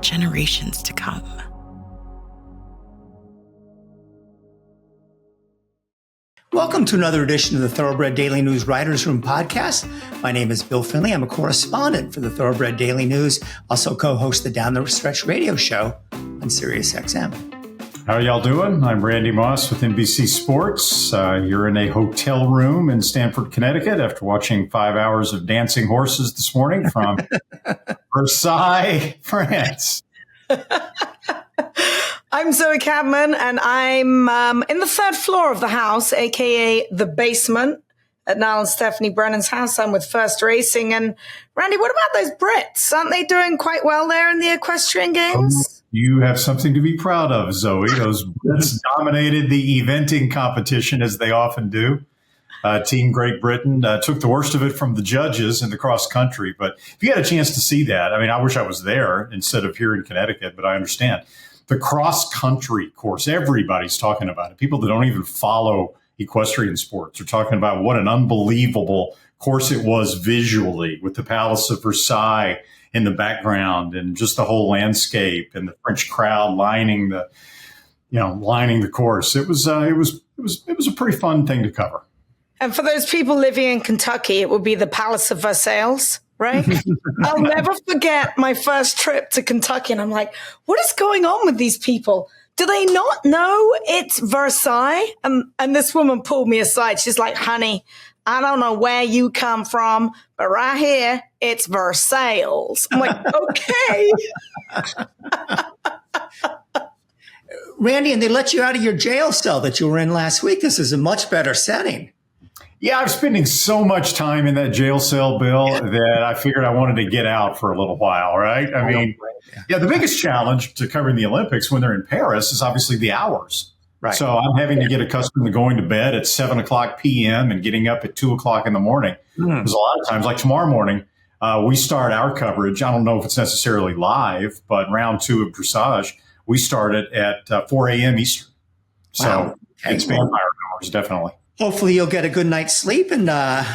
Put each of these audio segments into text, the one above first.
generations to come. Welcome to another edition of the Thoroughbred Daily News Writers Room podcast. My name is Bill Finley. I'm a correspondent for the Thoroughbred Daily News, also co-host the Down the Stretch radio show on SiriusXM. How are y'all doing? I'm Randy Moss with NBC Sports. You're in a hotel room in Stamford, Connecticut after watching 5 hours of dancing horses this morning from Versailles, France. I'm Zoe Cadman, and I'm in the third floor of the house, a.k.a. the basement, at Niall and Stephanie Brennan's house. I'm with First Racing. And, Randy, what about those Brits? Aren't they doing quite well there in the equestrian games? You have something to be proud of, Zoe. Those Brits dominated the eventing competition, as they often do. Team Great Britain took the worst of it from the judges in the cross country. But if you had a chance to see that, I mean, I wish I was there instead of here in Connecticut, but I understand. The cross-country course, everybody's talking about it. People that don't even follow equestrian sports are talking about what an unbelievable course it was visually, with the Palace of Versailles in the background and just the whole landscape and the French crowd lining the course. It was a pretty fun thing to cover. And for those people living in Kentucky, it would be the Palace of Versailles. Right? I'll never forget my first trip to Kentucky. And I'm like, what is going on with these people? Do they not know it's Versailles? And this woman pulled me aside. She's like, honey, I don't know where you come from, but right here, it's Versailles. I'm like, okay. Randy, and they let you out of your jail cell that you were in last week. This is a much better setting. Yeah, I'm spending so much time in that jail cell, Bill, that I figured I wanted to get out for a little while, right? I mean, the biggest challenge to covering the Olympics when they're in Paris is obviously the hours. Right. So I'm having to get accustomed to going to bed at 7 o'clock p.m. and getting up at 2 o'clock in the morning. Because a lot of times, like tomorrow morning, we start our coverage. I don't know if it's necessarily live, but round 2 of dressage, we start it at 4 a.m. Eastern. So it's vampire hours, definitely. Hopefully you'll get a good night's sleep, and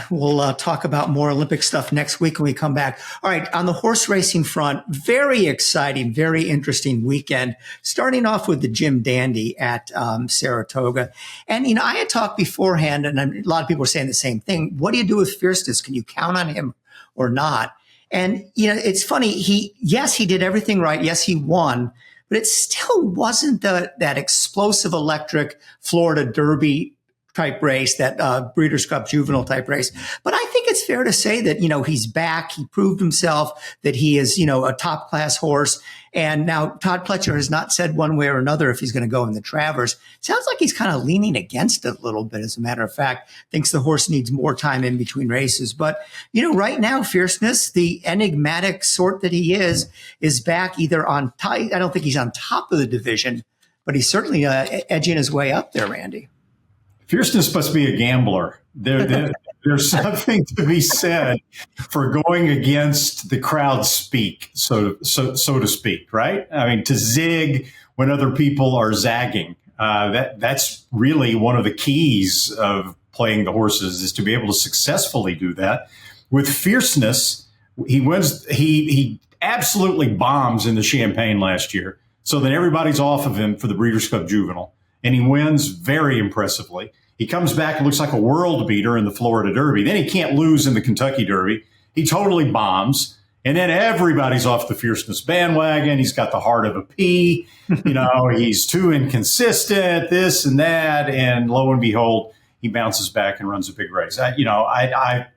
we'll talk about more Olympic stuff next week when we come back. All right, on the horse racing front, very exciting, very interesting weekend, starting off with the Jim Dandy at Saratoga. And, I had talked beforehand, and a lot of people were saying the same thing. What do you do with Fierceness? Can you count on him or not? And, it's funny. He did everything right. Yes, he won. But it still wasn't that explosive, electric Florida Derby type race, that Breeders' Cup Juvenile type race. But I think it's fair to say that, he's back. He proved himself that he is, a top class horse. And now Todd Pletcher has not said one way or another if he's going to go in the Travers. Sounds like he's kind of leaning against it a little bit. As a matter of fact, thinks the horse needs more time in between races. But, right now, Fierceness, the enigmatic sort that he is back either on tight. I don't think he's on top of the division, but he's certainly edging his way up there, Randy. Fierceness must be a gambler. There's something to be said for going against the crowd speak, so to speak, right? I mean, to zig when other people are zagging. That's really one of the keys of playing the horses, is to be able to successfully do that. With Fierceness, he absolutely bombs in the Champagne last year, so then everybody's off of him for the Breeders' Cup Juvenile. And he wins very impressively. He comes back and looks like a world beater in the Florida Derby. Then he can't lose in the Kentucky Derby. He totally bombs. And then everybody's off the Fierceness bandwagon. He's got the heart of a pea. He's too inconsistent, this and that. And lo and behold, he bounces back and runs a big race. I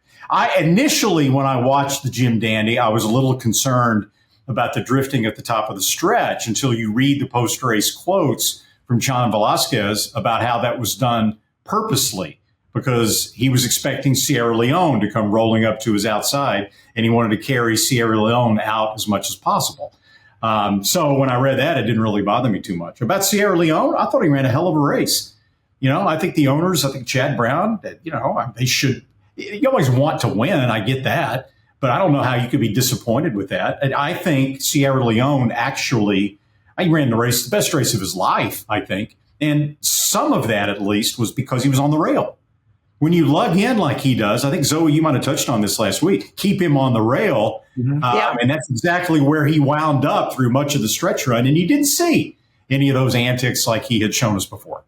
initially, when I watched the Jim Dandy, I was a little concerned about the drifting at the top of the stretch until you read the post-race quotes from John Velasquez about how that was done purposely, because he was expecting Sierra Leone to come rolling up to his outside, and he wanted to carry Sierra Leone out as much as possible. So when I read that, it didn't really bother me too much. About Sierra Leone, I thought he ran a hell of a race. I think the owners, Chad Brown, they should. You always want to win, I get that, but I don't know how you could be disappointed with that. And I think Sierra Leone he ran the best race of his life, I think. And some of that, at least, was because he was on the rail. when you lug in like he does, I think, Zoe, you might have touched on this last week, keep him on the rail. And that's exactly where he wound up through much of the stretch run. And you didn't see any of those antics like he had shown us before.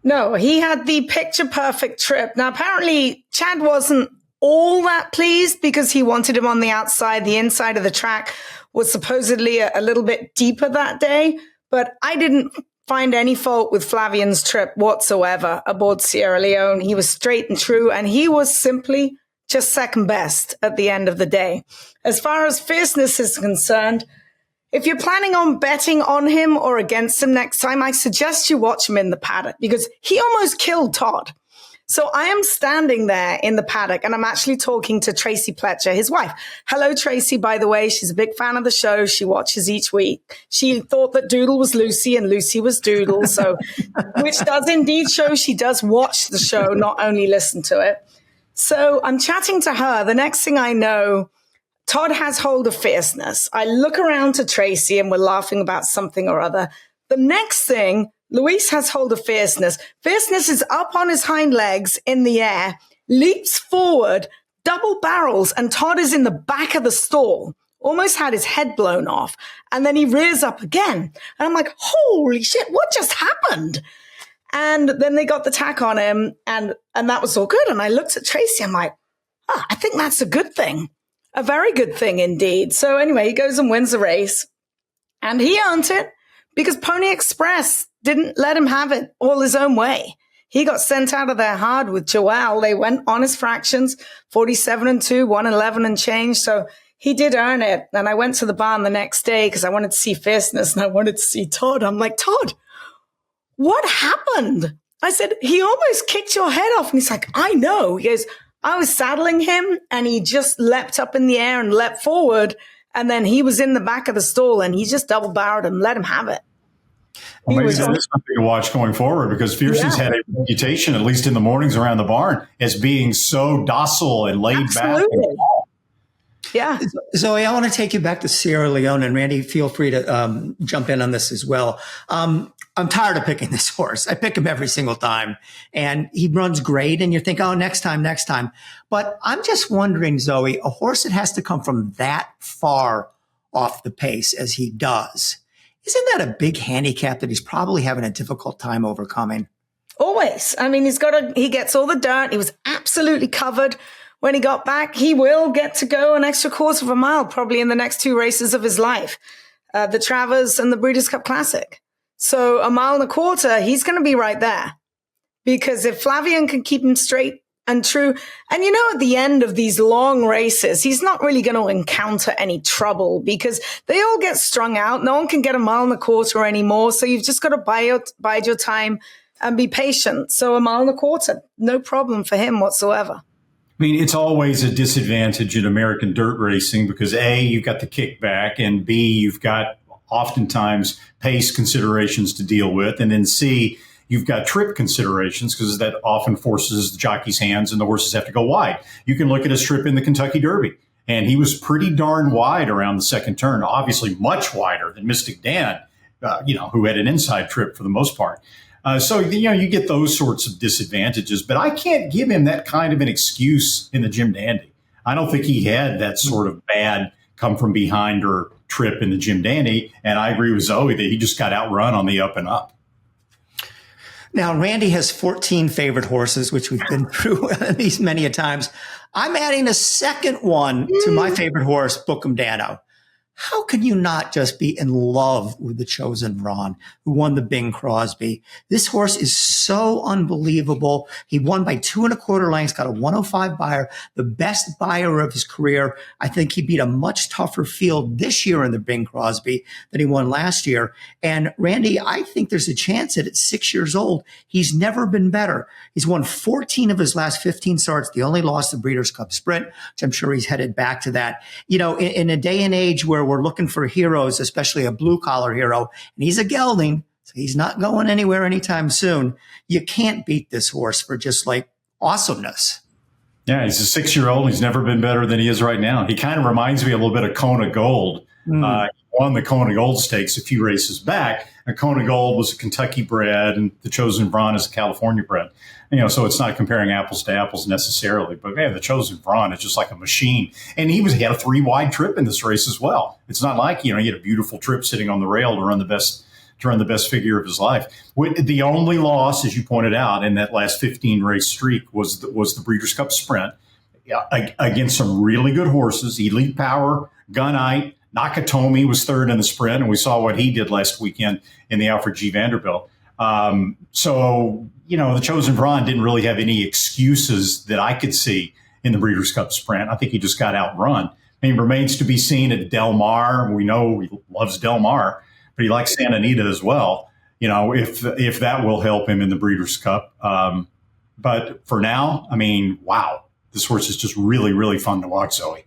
No, he had the picture perfect trip. Now, apparently, Chad wasn't all that pleased because he wanted him on the outside. The inside of the track was supposedly a little bit deeper that day. But I didn't find any fault with Flavion's trip whatsoever aboard Sierra Leone. He was straight and true, and he was simply just second best at the end of the day. As far as fierceness is concerned, if you're planning on betting on him or against him next time, I suggest you watch him in the paddock because he almost killed Todd. So I am standing there in the paddock and I'm actually talking to Tracy Pletcher, his wife. Hello, Tracy, by the way. She's a big fan of the show. She watches each week. She thought that Doodle was Lucy and Lucy was Doodle. So, which does indeed show she does watch the show, not only listen to it. So I'm chatting to her. The next thing I know, Todd has hold of fierceness. I look around to Tracy and we're laughing about something or other. The next thing, Luis has hold of fierceness. Fierceness is up on his hind legs in the air, leaps forward, double barrels, and Todd is in the back of the stall, almost had his head blown off. And then he rears up again. And I'm like, holy shit, what just happened? And then they got the tack on him and that was all good. And I looked at Tracy, I'm like, I think that's a good thing. A very good thing indeed. So anyway, he goes and wins the race and he earned it because Pony Express didn't let him have it all his own way. He got sent out of there hard with Joelle. They went on his fractions, 47-2, 111 and change. So he did earn it. And I went to the barn the next day because I wanted to see fierceness and I wanted to see Todd. I'm like, Todd, what happened? I said, he almost kicked your head off. And he's like, I know. He goes, I was saddling him and he just leapt up in the air and leapt forward. And then he was in the back of the stall and he just double barreled him, let him have it. Well, maybe that is something to watch going forward because Fierceness had a reputation, at least in the mornings around the barn, as being so docile and laid back. Yeah. Zoe, I want to take you back to Sierra Leone, and Randy, feel free to jump in on this as well. I'm tired of picking this horse. I pick him every single time, and he runs great, and you think, oh, next time. But I'm just wondering, Zoe, a horse that has to come from that far off the pace as he does, isn't that a big handicap that he's probably having a difficult time overcoming? Always. I mean, he gets all the dirt. He was absolutely covered when he got back. He will get to go an extra quarter of a mile, probably in the next two races of his life, the Travers and the Breeders' Cup Classic. So a mile and a quarter, he's going to be right there because if Flavian can keep him straight and true, and at the end of these long races, he's not really going to encounter any trouble because they all get strung out. No one can get a mile and a quarter anymore. So you've just got to bide your time and be patient. So a mile and a quarter, no problem for him whatsoever. I mean, it's always a disadvantage in American dirt racing because A, you've got the kickback, and B, you've got oftentimes pace considerations to deal with, and then C, you've got trip considerations because that often forces the jockey's hands and the horses have to go wide. You can look at his trip in the Kentucky Derby, and he was pretty darn wide around the second turn, obviously much wider than Mystic Dan, who had an inside trip for the most part. So you get those sorts of disadvantages, but I can't give him that kind of an excuse in the Jim Dandy. I don't think he had that sort of bad come from behind or trip in the Jim Dandy, and I agree with Zoe that he just got outrun on the up and up. Now, Randy has 14 favorite horses, which we've been through these many a times. I'm adding a second one to my favorite horse, Bookham Dano. How can you not just be in love with the Chosen Ron, who won the Bing Crosby? This horse is so unbelievable. He won by 2 1/4 lengths, got a 105 buyer, the best buyer of his career. I think he beat a much tougher field this year in the Bing Crosby than he won last year. And Randy, I think there's a chance that at 6 years old, he's never been better. He's won 14 of his last 15 starts. The only lost the Breeders' Cup Sprint, which I'm sure he's headed back to that. In a day and age where we're looking for heroes, especially a blue-collar hero, and he's a gelding, so he's not going anywhere anytime soon. You can't beat this horse for just awesomeness. Yeah, he's a 6-year-old. He's never been better than he is right now. He kind of reminds me a little bit of Kona Gold. won the Kona Gold Stakes a few races back. And Kona Gold was a Kentucky bred, and the Chosen Brawn is a California bred. So it's not comparing apples to apples necessarily. But man, the Chosen Brawn is just like a machine. And he had a 3-wide trip in this race as well. It's not like he had a beautiful trip sitting on the rail to run the best figure of his life. The only loss, as you pointed out, in that last 15-race streak was the Breeders' Cup Sprint against some really good horses. Elite Power, Gunite, Nakatomi was third in the sprint, and we saw what he did last weekend in the Alfred G. Vanderbilt. The Chosen Brawn didn't really have any excuses that I could see in the Breeders' Cup Sprint. I think he just got outrun. Remains to be seen at Del Mar. We know he loves Del Mar, but he likes Santa Anita as well. If that will help him in the Breeders' Cup. But for now, wow, this horse is just really, really fun to watch, Zoe.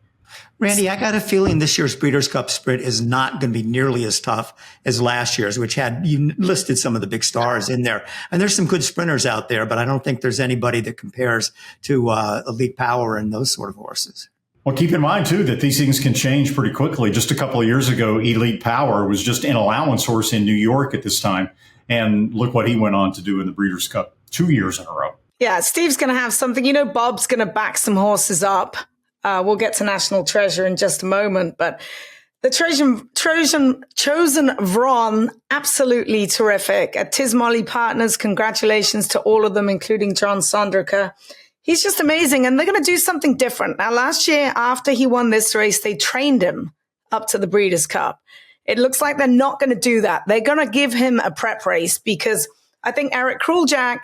Randy, I got a feeling this year's Breeders' Cup Sprint is not going to be nearly as tough as last year's, which you listed some of the big stars in there. And there's some good sprinters out there, but I don't think there's anybody that compares to Elite Power and those sort of horses. Well, keep in mind, too, that these things can change pretty quickly. Just a couple of years ago, Elite Power was just an allowance horse in New York at this time. And look what he went on to do in the Breeders' Cup 2 years in a row. Yeah, Steve's going to have something. Bob's going to back some horses up. We'll get to National Treasure in just a moment, but the Chosen Brawn, absolutely terrific. At Tismolly Partners, congratulations to all of them, including John Sondricker. He's just amazing, and they're going to do something different. Now, last year, after he won this race, they trained him up to the Breeders' Cup. It looks like they're not going to do that. They're going to give him a prep race because I think Eric Kruljack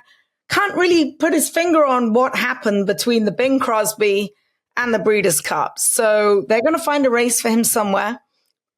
can't really put his finger on what happened between the Bing Crosby and the Breeders' Cup. So they're going to find a race for him somewhere.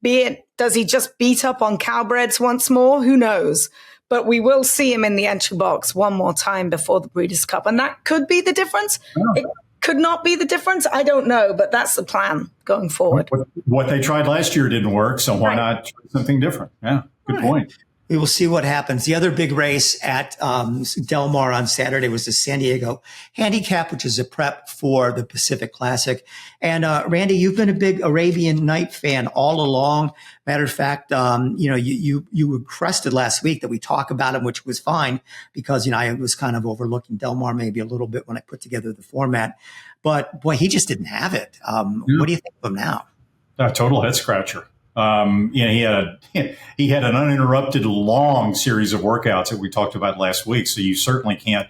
Be it, does he just beat up on Cowbreds once more? Who knows? But we will see him in the entry box one more time before the Breeders' Cup. And that could be the difference. It could not be the difference. I don't know, but that's the plan going forward. What they tried last year didn't work, so why not try something different? Yeah, good point. We will see what happens. The other big race at Del Mar on Saturday was the San Diego Handicap, which is a prep for the Pacific Classic. And Randy, you've been a big Arabian Night fan all along. Matter of fact, you requested last week that we talk about him, which was fine because I was kind of overlooking Del Mar maybe a little bit when I put together the format. But boy, he just didn't have it. What do you think of him now? A total head scratcher. He had an uninterrupted long series of workouts that we talked about last week. So you certainly can't,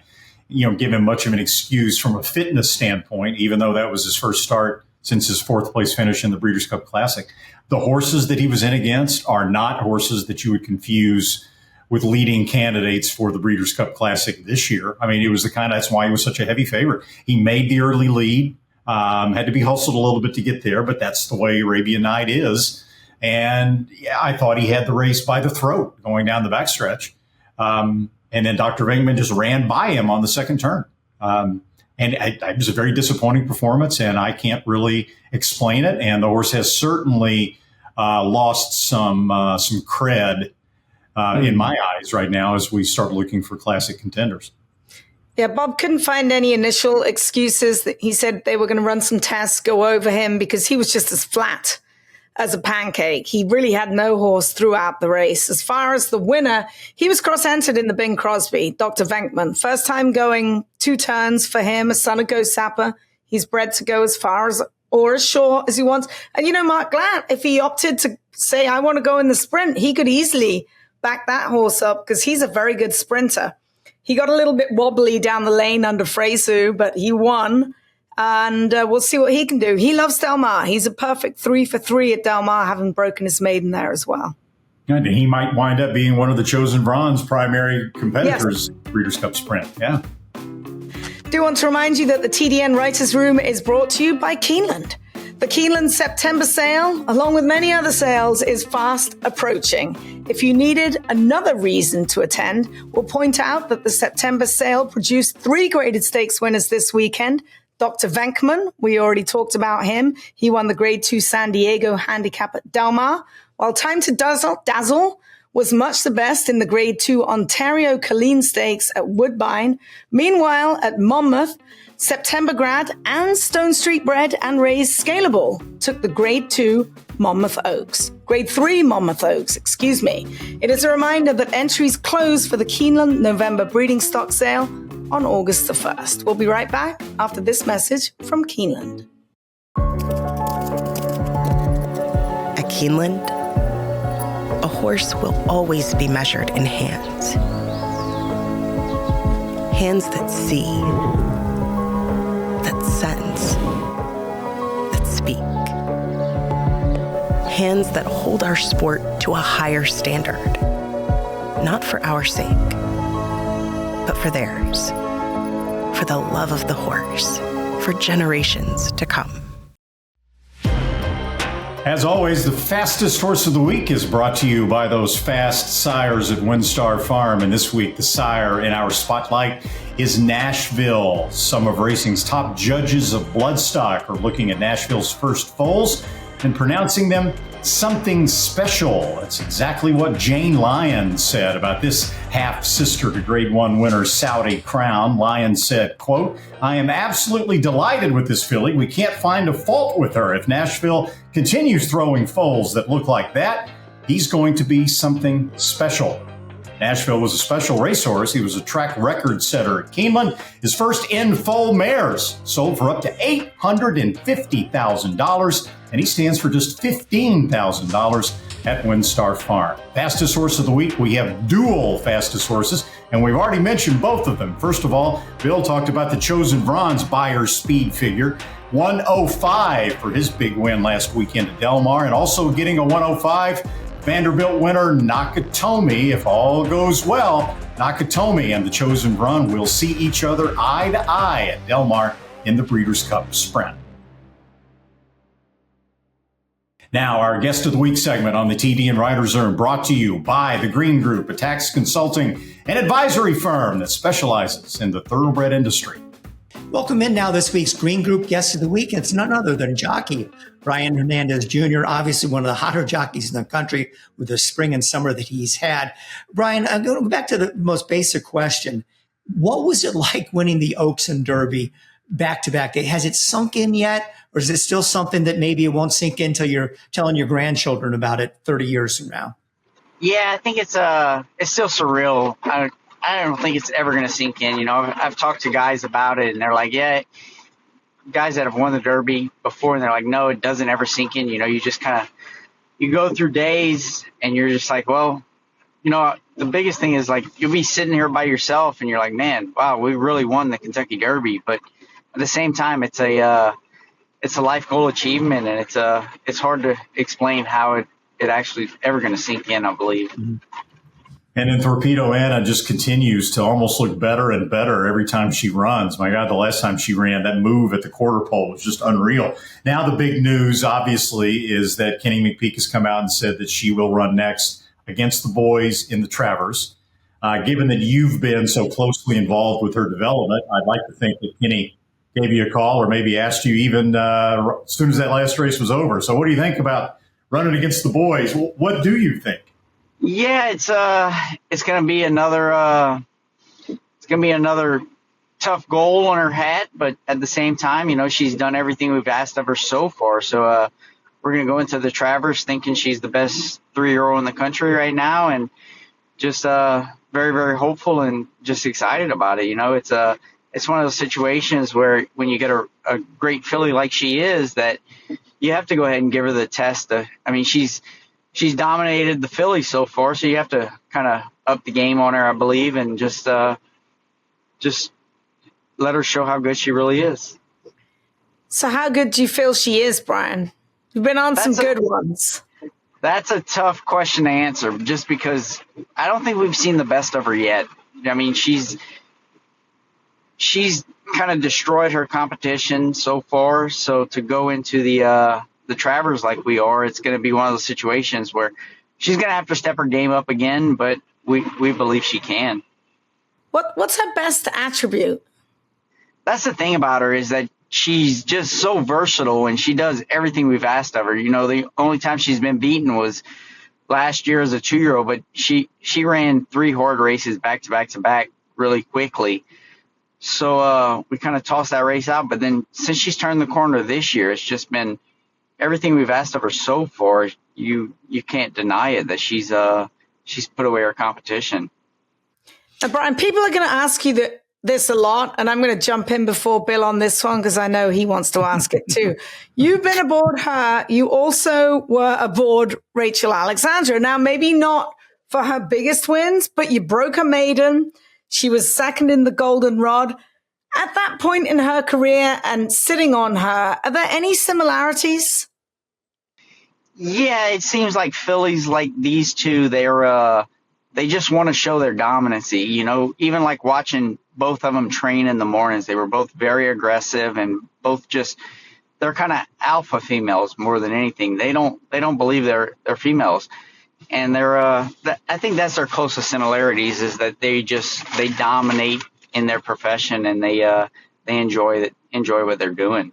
give him much of an excuse from a fitness standpoint, even though that was his first start since his fourth place finish in the Breeders' Cup Classic. The horses that he was in against are not horses that you would confuse with leading candidates for the Breeders' Cup Classic this year. It was that's why he was such a heavy favorite. He made the early lead, had to be hustled a little bit to get there, but that's the way Arabian Night is. And I thought he had the race by the throat going down the backstretch. And then Dr. Venkman just ran by him on the second turn. And it was a very disappointing performance, and I can't really explain it. And the horse has certainly lost some cred in my eyes right now as we start looking for classic contenders. Yeah, Bob couldn't find any initial excuses. He said they were going to run some tests, go over him, because he was just as flat as a pancake. He really had no horse throughout the race. As far as the winner, he was cross-entered in the Bing Crosby, Dr. Venkman. First time going 2 turns for him, a son of Go Sapper. He's bred to go as far as or as short as he wants. And, Mark Glatt, if he opted to say, I want to go in the sprint, he could easily back that horse up because he's a very good sprinter. He got a little bit wobbly down the lane under Fresu, but he won. And we'll see what he can do. He loves Del Mar. He's a perfect 3 for 3 at Del Mar, having broken his maiden there as well. And he might wind up being one of the Chosen Brawn's primary competitors, yes. Breeders' Cup Sprint. Yeah. Do want to remind you that the TDN Writers Room is brought to you by Keeneland. The Keeneland September sale, along with many other sales, is fast approaching. If you needed another reason to attend, we'll point out that the September sale produced 3 graded stakes winners this weekend. Dr. Venkman, we already talked about him. He won the Grade 2 San Diego Handicap at Del Mar, while Time to Dazzle was much the best in the Grade 2 Ontario Colleen Stakes at Woodbine. Meanwhile, at Monmouth, September grad and Stone Street bred and raised Scalable took the Grade 2 Monmouth Oaks. Grade 3 Monmouth Oaks, excuse me. It is a reminder that entries close for the Keeneland November breeding stock sale on August the 1st. We'll be right back after this message from Keeneland. At Keeneland, a horse will always be measured in hands. Hands that see, that sense, that speak. Hands that hold our sport to a higher standard, not for our sake, but for theirs, for the love of the horse, for generations to come. As always, the fastest horse of the week is brought to you by those fast sires at WinStar Farm. And this week, the sire in our spotlight is Nashville. Some of racing's top judges of bloodstock are looking at Nashville's first foals and pronouncing them something special. That's exactly what Jane Lyons said about this half-sister to Grade 1 winner Saudi Crown. Lyons said, quote, "I am absolutely delighted with this filly. We can't find a fault with her. If Nashville continues throwing foals that look like that, he's going to be something special." Nashville was a special racehorse. He was a track record setter at Keeneland. His first in-foal mares sold for up to $850,000, and he stands for just $15,000 at WinStar Farm. Fastest horse of the week, we have dual fastest horses, and we've already mentioned both of them. First of all, Bill talked about the Chosen Bronze Buyer's speed figure, 105 for his big win last weekend at Del Mar, and also getting a 105 Vanderbilt winner Nakatomi. If all goes well, Nakatomi and the Chosen Bronze will see each other eye to eye at Del Mar in the Breeders' Cup Sprint. Now, our Guest of the Week segment on the TDN Writers Room, brought to you by the Green Group, a tax consulting and advisory firm that specializes in the thoroughbred industry. Welcome in now this week's Green Group Guest of the Week. It's none other than Jockey Brian Hernandez Jr., obviously one of the hotter jockeys in the country with the spring and summer that he's had. Brian, I'm going to go back to the most basic question. What was it like winning the Oaks and Derby back-to-back? Has it sunk in yet? Or is it still something that maybe it won't sink in until you're telling your grandchildren about it 30 years from now? Yeah, I think it's still surreal. I don't think it's ever going to sink in. You know, I've talked to guys about it, and they're like, yeah, guys that have won the Derby before, and they're like, no, it doesn't ever sink in. You know, you just kind of, you go through days, and you're just like, well, you know, the biggest thing is like you'll be sitting here by yourself, and you're like, man, wow, we really won the Kentucky Derby. But at the same time, it's a life goal achievement, and it's hard to explain how it actually ever going to sink in, I believe. Mm-hmm. And then Thorpedo Anna just continues to almost look better and better every time she runs. My God, the last time she ran, that move at the quarter pole was just unreal. Now the big news, obviously, is that Kenny McPeak has come out and said that she will run next against the boys in the Travers. Given that you've been so closely involved with her development, I'd like to think that Kenny gave you a call or maybe asked you even as soon as that last race was over. So what do you think about running against the boys? What do you think? Yeah, it's going to be another tough goal on her hat, but at the same time, you know, she's done everything we've asked of her so far. So we're going to go into the Travers thinking she's the best 3-year-old in the country right now, and just very, very hopeful and just excited about it. You know, it's one of those situations where when you get a great filly like she is, that you have to go ahead and give her the test. She's dominated the filly so far, so you have to kind of up the game on her, I believe, and just let her show how good she really is. So how good do you feel she is, Brian? You've been on some good ones. That's a tough question to answer, just because I don't think we've seen the best of her yet. I mean, she's kind of destroyed her competition so far, so to go into the Travers like we are, it's going to be one of those situations where she's going to have to step her game up again, but we believe she can. What's her best attribute? That's the thing about her, is that she's just so versatile, and she does everything we've asked of her. You know, the only time she's been beaten was last year as a 2-year-old, but she ran 3 hard races back to back really quickly. So we kind of tossed that race out, but then since she's turned the corner this year, it's just been everything we've asked of her so far, you can't deny it that she's put away her competition. Brian, people are going to ask you this a lot, and I'm going to jump in before Bill on this one because I know he wants to ask it too. You've been aboard her. You also were aboard Rachel Alexandra. Now, maybe not for her biggest wins, but you broke her maiden. She was second in the Goldenrod. At that point in her career and sitting on her, are there any similarities? Yeah, it seems like fillies like these two, they just want to show their dominancy. You know, even like watching both of them train in the mornings, they were both very aggressive and both they're kind of alpha females more than anything. They don't believe they're females. And I think that's their closest similarities, is that they dominate in their profession, and they enjoy what they're doing.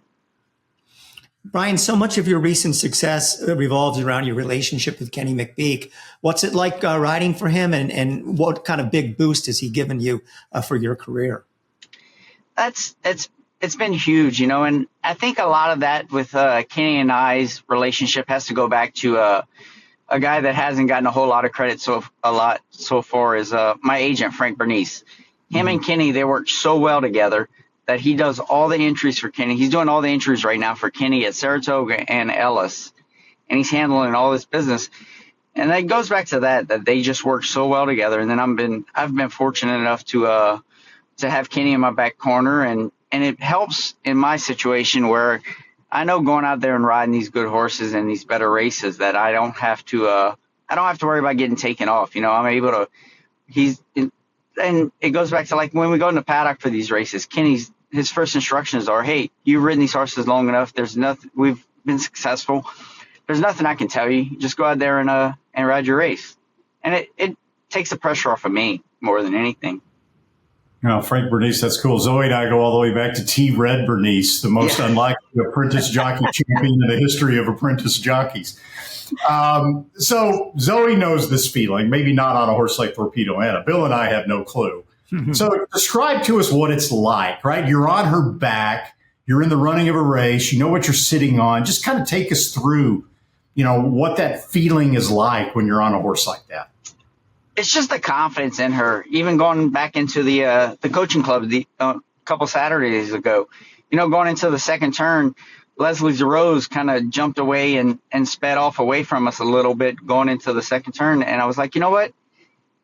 Brian, so much of your recent success revolves around your relationship with Kenny McPeek. What's it like riding for him, and what kind of big boost has he given you for your career? It's been huge, you know, and I think a lot of that with Kenny and I's relationship has to go back to a guy that hasn't gotten a whole lot of credit so far is my agent, Frank Bernice. Him and Kenny, they work so well together that he does all the entries for Kenny. He's doing all the entries right now for Kenny at Saratoga and Ellis, and he's handling all this business. And it goes back to that they just work so well together. And then I've been fortunate enough to have Kenny in my back corner, and it helps in my situation where I know going out there and riding these good horses and these better races that I don't have to worry about getting taken off. You know, I'm able to. And it goes back to like when we go in the paddock for these races, his first instructions are, hey, you've ridden these horses long enough. There's nothing, we've been successful. There's nothing I can tell you. Just go out there and ride your race. And it takes the pressure off of me more than anything. Oh, Frank Bernice, that's cool. Zoe and I go all the way back to T. Red Bernice, the most unlikely apprentice jockey champion in the history of apprentice jockeys. So Zoe knows this feeling, maybe not on a horse like Thorpedo Anna. Bill and I have no clue. So describe to us what it's like, right? You're on her back. You're in the running of a race. You know what you're sitting on. Just kind of take us through, you know, what that feeling is like when you're on a horse like that. It's just the confidence in her. Even going back into the coaching club a couple Saturdays ago, you know, going into the second turn, Leslie Zarose kind of jumped away and sped off away from us a little bit going into the second turn. And I was like, you know what?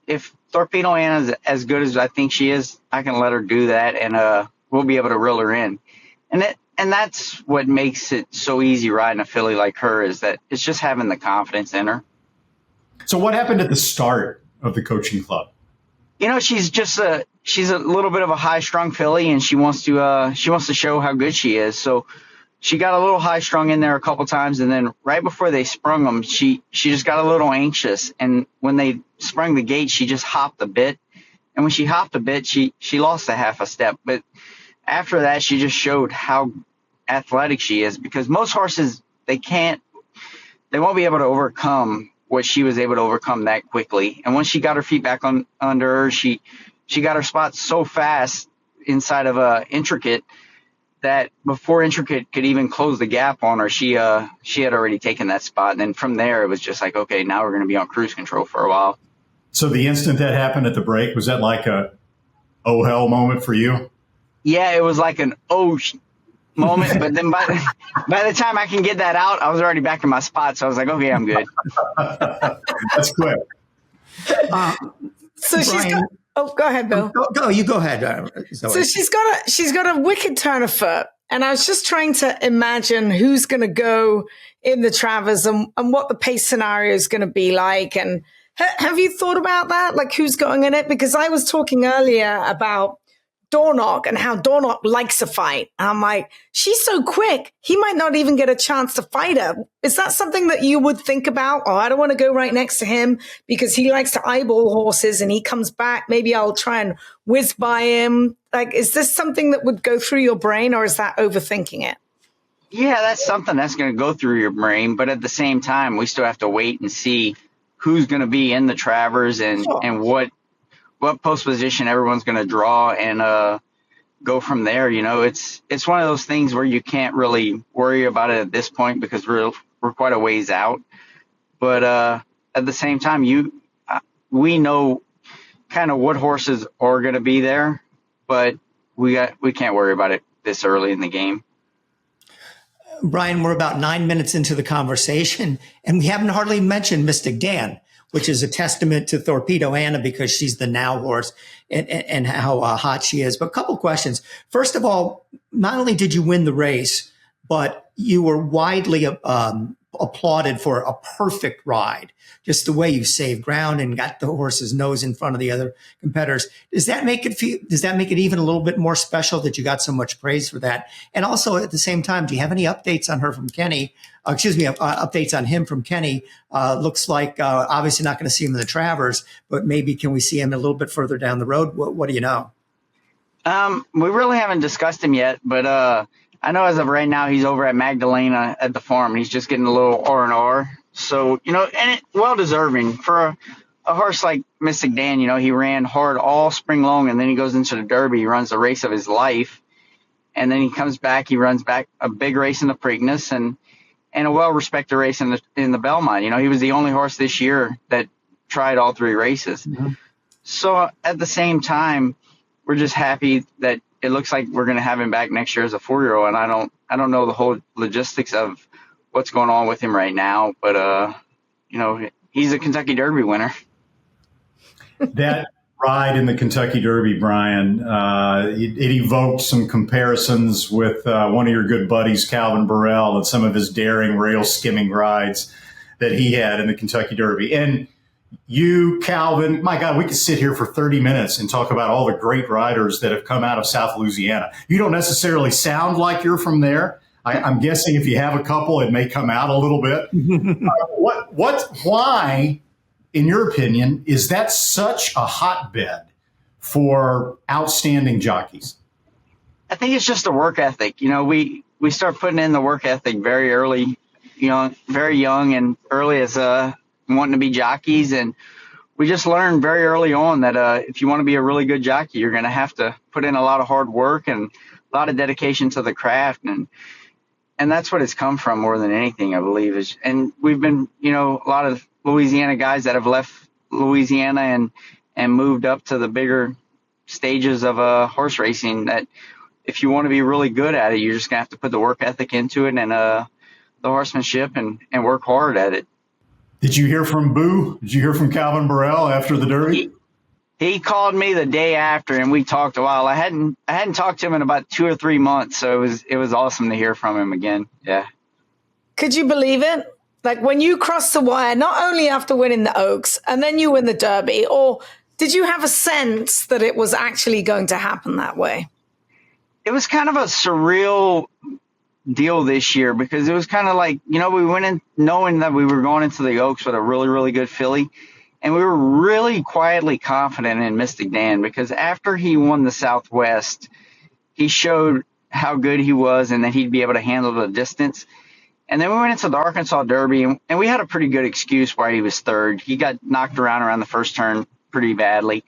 If Thorpedo Anna is as good as I think she is, I can let her do that, and we'll be able to reel her in. And that's what makes it so easy riding a filly like her, is that it's just having the confidence in her. So what happened at the start of the coaching club? You know, she's a little bit of a high-strung filly, and she wants to show how good she is. So she got a little high-strung in there a couple times, and then right before they sprung them, she just got a little anxious. And when they sprung the gate, she just hopped a bit. And when she hopped a bit, she lost a half a step. But after that, she just showed how athletic she is, because most horses, they won't be able to overcome what she was able to overcome that quickly. And once she got her feet back under her, she got her spot so fast inside of Intricate that before Intricate could even close the gap on her, she had already taken that spot. And then from there, it was just like, okay, now we're going to be on cruise control for a while. So the instant that happened at the break, was that like a oh hell moment for you? Yeah, it was like an moment. But then by the time I can get that out, I was already back in my spot. So I was like, okay, I'm good. That's quick. So she's got. Oh, go ahead, Bill. You go ahead. So she's got a wicked turn of foot, and I was just trying to imagine who's going to go in the Travers and what the pace scenario is going to be like. And have you thought about that? Like, who's going in it? Because I was talking earlier about Dornoch and how Dornoch likes a fight. And I'm like, she's so quick, he might not even get a chance to fight her. Is that something that you would think about? Oh, I don't want to go right next to him because he likes to eyeball horses and he comes back. Maybe I'll try and whiz by him. Like, is this something that would go through your brain, or is that overthinking it? Yeah, that's something that's going to go through your brain. But at the same time, we still have to wait and see who's going to be in the Travers and what post position everyone's going to draw. And go from there. You know, it's one of those things where you can't really worry about it at this point because we're quite a ways out. But at the same time, we know kind of what horses are going to be there, but we can't worry about it this early in the game. Brian, we're about 9 minutes into the conversation, and we haven't hardly mentioned Mystic Dan, which is a testament to Thorpedo Anna because she's the now horse and how hot she is. But a couple questions. First of all, not only did you win the race, but you were widely applauded for a perfect ride. Just the way you saved ground and got the horse's nose in front of the other competitors. Does that make it even a little bit more special that you got so much praise for that? And also at the same time, do you have any updates on her from Kenny? Updates on him from Kenny. Looks like obviously not going to see him in the Travers, but maybe can we see him a little bit further down the road? What do you know? We really haven't discussed him yet, but I know as of right now he's over at Magdalena at the farm. He's just getting a little R&R. So, you know, and well deserving for a horse like Mystic Dan. You know, he ran hard all spring long, and then he goes into the Derby. He runs the race of his life, and then he comes back. He runs back a big race in the Preakness and a well-respected race in the Belmont. You know, he was the only horse this year that tried all three races. Mm-hmm. So at the same time, we're just happy that it looks like we're going to have him back next year as a 4-year-old. And I don't know the whole logistics of what's going on with him right now, but you know, he's a Kentucky Derby winner. That ride in the Kentucky Derby, Brian, it evoked some comparisons with one of your good buddies, Calvin Burrell, and some of his daring rail skimming rides that he had in the Kentucky Derby. And you, Calvin, my God, we could sit here for 30 minutes and talk about all the great riders that have come out of South Louisiana. You don't necessarily sound like you're from there. I'm guessing if you have a couple, it may come out a little bit. Why, in your opinion, is that such a hotbed for outstanding jockeys? I think it's just a work ethic. You know, we start putting in the work ethic very early, you know, very young and early as wanting to be jockeys. And we just learned very early on that if you want to be a really good jockey, you're going to have to put in a lot of hard work and a lot of dedication to the craft. And that's what it's come from more than anything, I believe. And we've been, you know, a lot of Louisiana guys that have left Louisiana and moved up to the bigger stages of horse racing, that if you want to be really good at it, you're just going to have to put the work ethic into it and the horsemanship and work hard at it. Did you hear from Boo? Did you hear from Calvin Burrell after the Derby? He called me the day after, and we talked a while. I hadn't talked to him in about 2 or 3 months, so it was awesome to hear from him again. Yeah. Could you believe it? Like when you crossed the wire, not only after winning the Oaks and then you win the Derby, or did you have a sense that it was actually going to happen that way? It was kind of a surreal deal this year because it was kind of like, you know, we went in knowing that we were going into the Oaks with a really, really good filly. And we were really quietly confident in Mystic Dan because after he won the Southwest, he showed how good he was and that he'd be able to handle the distance. And then we went into the Arkansas Derby, and we had a pretty good excuse why he was third. He got knocked around the first turn pretty badly.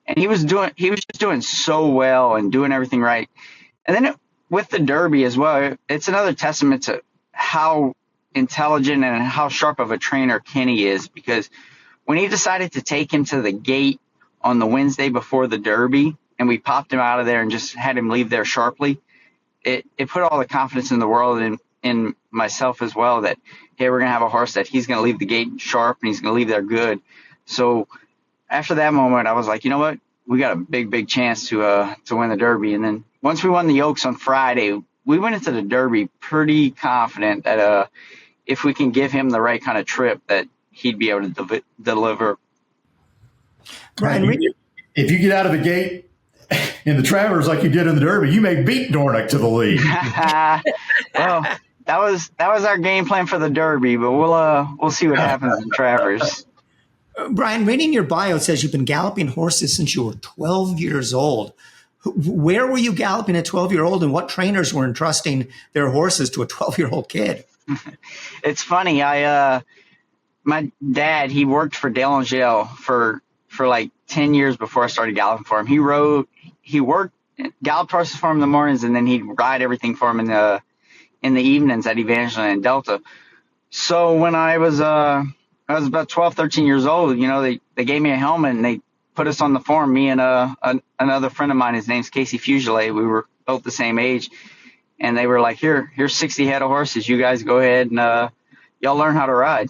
And he was just doing so well and doing everything right. And then with the Derby as well, it's another testament to how intelligent and how sharp of a trainer Kenny is, because when he decided to take him to the gate on the Wednesday before the Derby and we popped him out of there and just had him leave there sharply, it put all the confidence in the world in myself as well that, hey, we're going to have a horse that he's going to leave the gate sharp and he's going to leave there good. So after that moment, I was like, you know what? We got a big, big chance to win the Derby. And then once we won the Oaks on Friday, we went into the Derby pretty confident that if we can give him the right kind of trip, that he'd be able to deliver. Brian, if you get out of the gate in the Travers like you did in the Derby, you may beat Dornick to the lead. Well, that was our game plan for the Derby, but we'll see what happens in Travers. Brian, reading your bio, it says you've been galloping horses since you were 12 years old. Where were you galloping at 12-year-old, and what trainers were entrusting their horses to a 12-year-old kid? It's funny. My dad, he worked for Dale & Gale for like 10 years before I started galloping for him. He worked gallop horses for him in the mornings, and then he'd ride everything for him in the evenings at Evangeline and Delta. So when I was about 12, 13 years old, they gave me a helmet and they put us on the farm, me and another friend of mine. His name's Casey Fugile. We were both the same age. And they were like, here's 60 head of horses. You guys go ahead and y'all learn how to ride.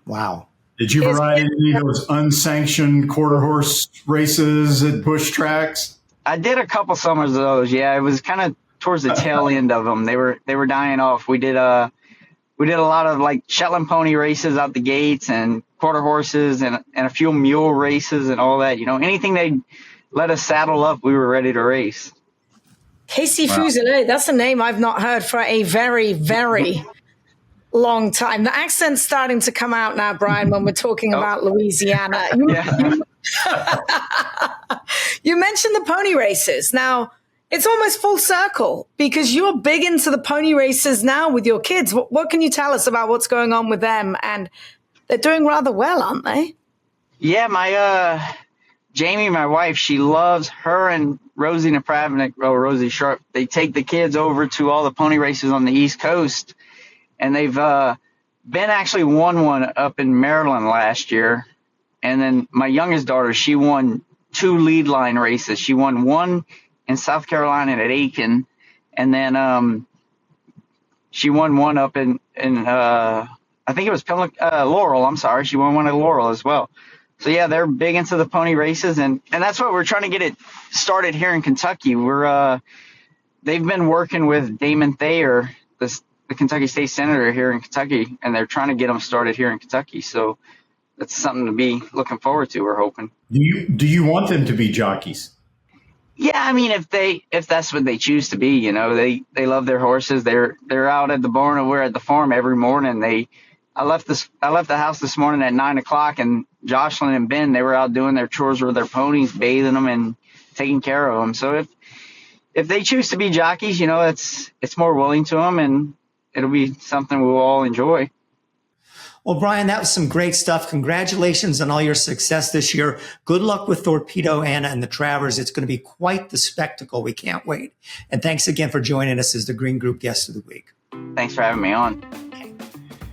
Wow. Did you ever ride any of those unsanctioned quarter horse races at bush tracks? I did a couple summers of those. Yeah, it was kind of towards the tail end of them. They were dying off. We did a lot of like Shetland pony races out the gates and quarter horses and a few mule races and all that. Anything they'd let us saddle up, we were ready to race. Casey Fugile, that's a name I've not heard for a very, very long time. The accent's starting to come out now, Brian, when we're talking about Louisiana. You mentioned the pony races. Now, it's almost full circle because you're big into the pony races now with your kids. What can you tell us about what's going on with them? And they're doing rather well, aren't they? Yeah, my Jamie, my wife, she loves her and Rosie Napravnik, Rosie Sharp. They take the kids over to all the pony races on the East Coast, and they've Ben actually won one up in Maryland last year. And then my youngest daughter, she won 2 lead line races. She won one in South Carolina at Aiken, and then she won one up in I think it was Laurel. I'm sorry, she won one at Laurel as well. So yeah, they're big into the pony races, and that's what we're trying to get it started here in Kentucky. They've been working with Damon Thayer, the Kentucky State Senator here in Kentucky, and they're trying to get them started here in Kentucky. So that's something to be looking forward to. We're hoping. Do you want them to be jockeys? Yeah, I mean, if that's what they choose to be, they love their horses. They're out at the barn, and we're at the farm every morning. I left the house this morning at 9:00, and Jocelyn and Ben, they were out doing their chores with their ponies, bathing them and taking care of them. So if they choose to be jockeys, it's more willing to them, and it'll be something we'll all enjoy. Well, Brian, that was some great stuff. Congratulations on all your success this year. Good luck with Thorpedo Anna and the Travers. It's going to be quite the spectacle. We can't wait. And thanks again for joining us as the Green Group Guest of the Week. Thanks for having me on.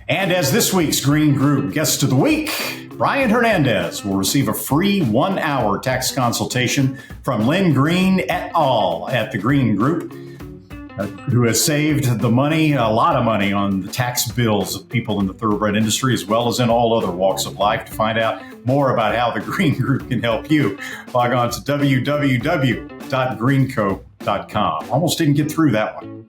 And as this week's Green Group Guest of the Week, Brian Hernandez will receive a free 1-hour tax consultation from Lynn Green et al. At the Green Group, who has saved the money, a lot of money, on the tax bills of people in the thoroughbred industry, as well as in all other walks of life. To find out more about how the Green Group can help you, log on to www.greenco.com. Almost didn't get through that one.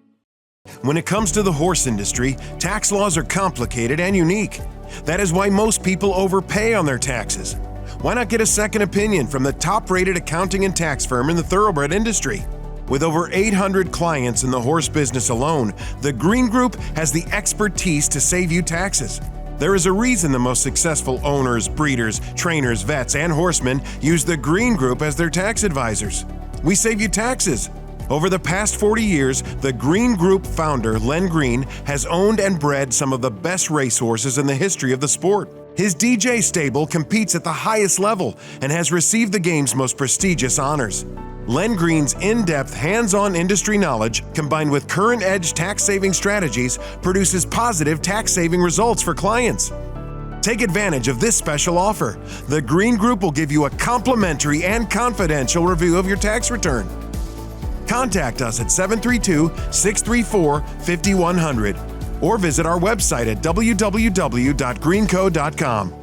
When it comes to the horse industry, tax laws are complicated and unique. That is why most people overpay on their taxes. Why not get a second opinion from the top-rated accounting and tax firm in the thoroughbred industry? With over 800 clients in the horse business alone, the Green Group has the expertise to save you taxes. There is a reason the most successful owners, breeders, trainers, vets, and horsemen use the Green Group as their tax advisors. We save you taxes. Over the past 40 years, the Green Group founder, Len Green, has owned and bred some of the best racehorses in the history of the sport. His DJ stable competes at the highest level and has received the game's most prestigious honors. Len Green's in-depth, hands-on industry knowledge, combined with current-edge tax-saving strategies, produces positive tax-saving results for clients. Take advantage of this special offer. The Green Group will give you a complimentary and confidential review of your tax return. Contact us at 732-634-5100 or visit our website at www.greenco.com.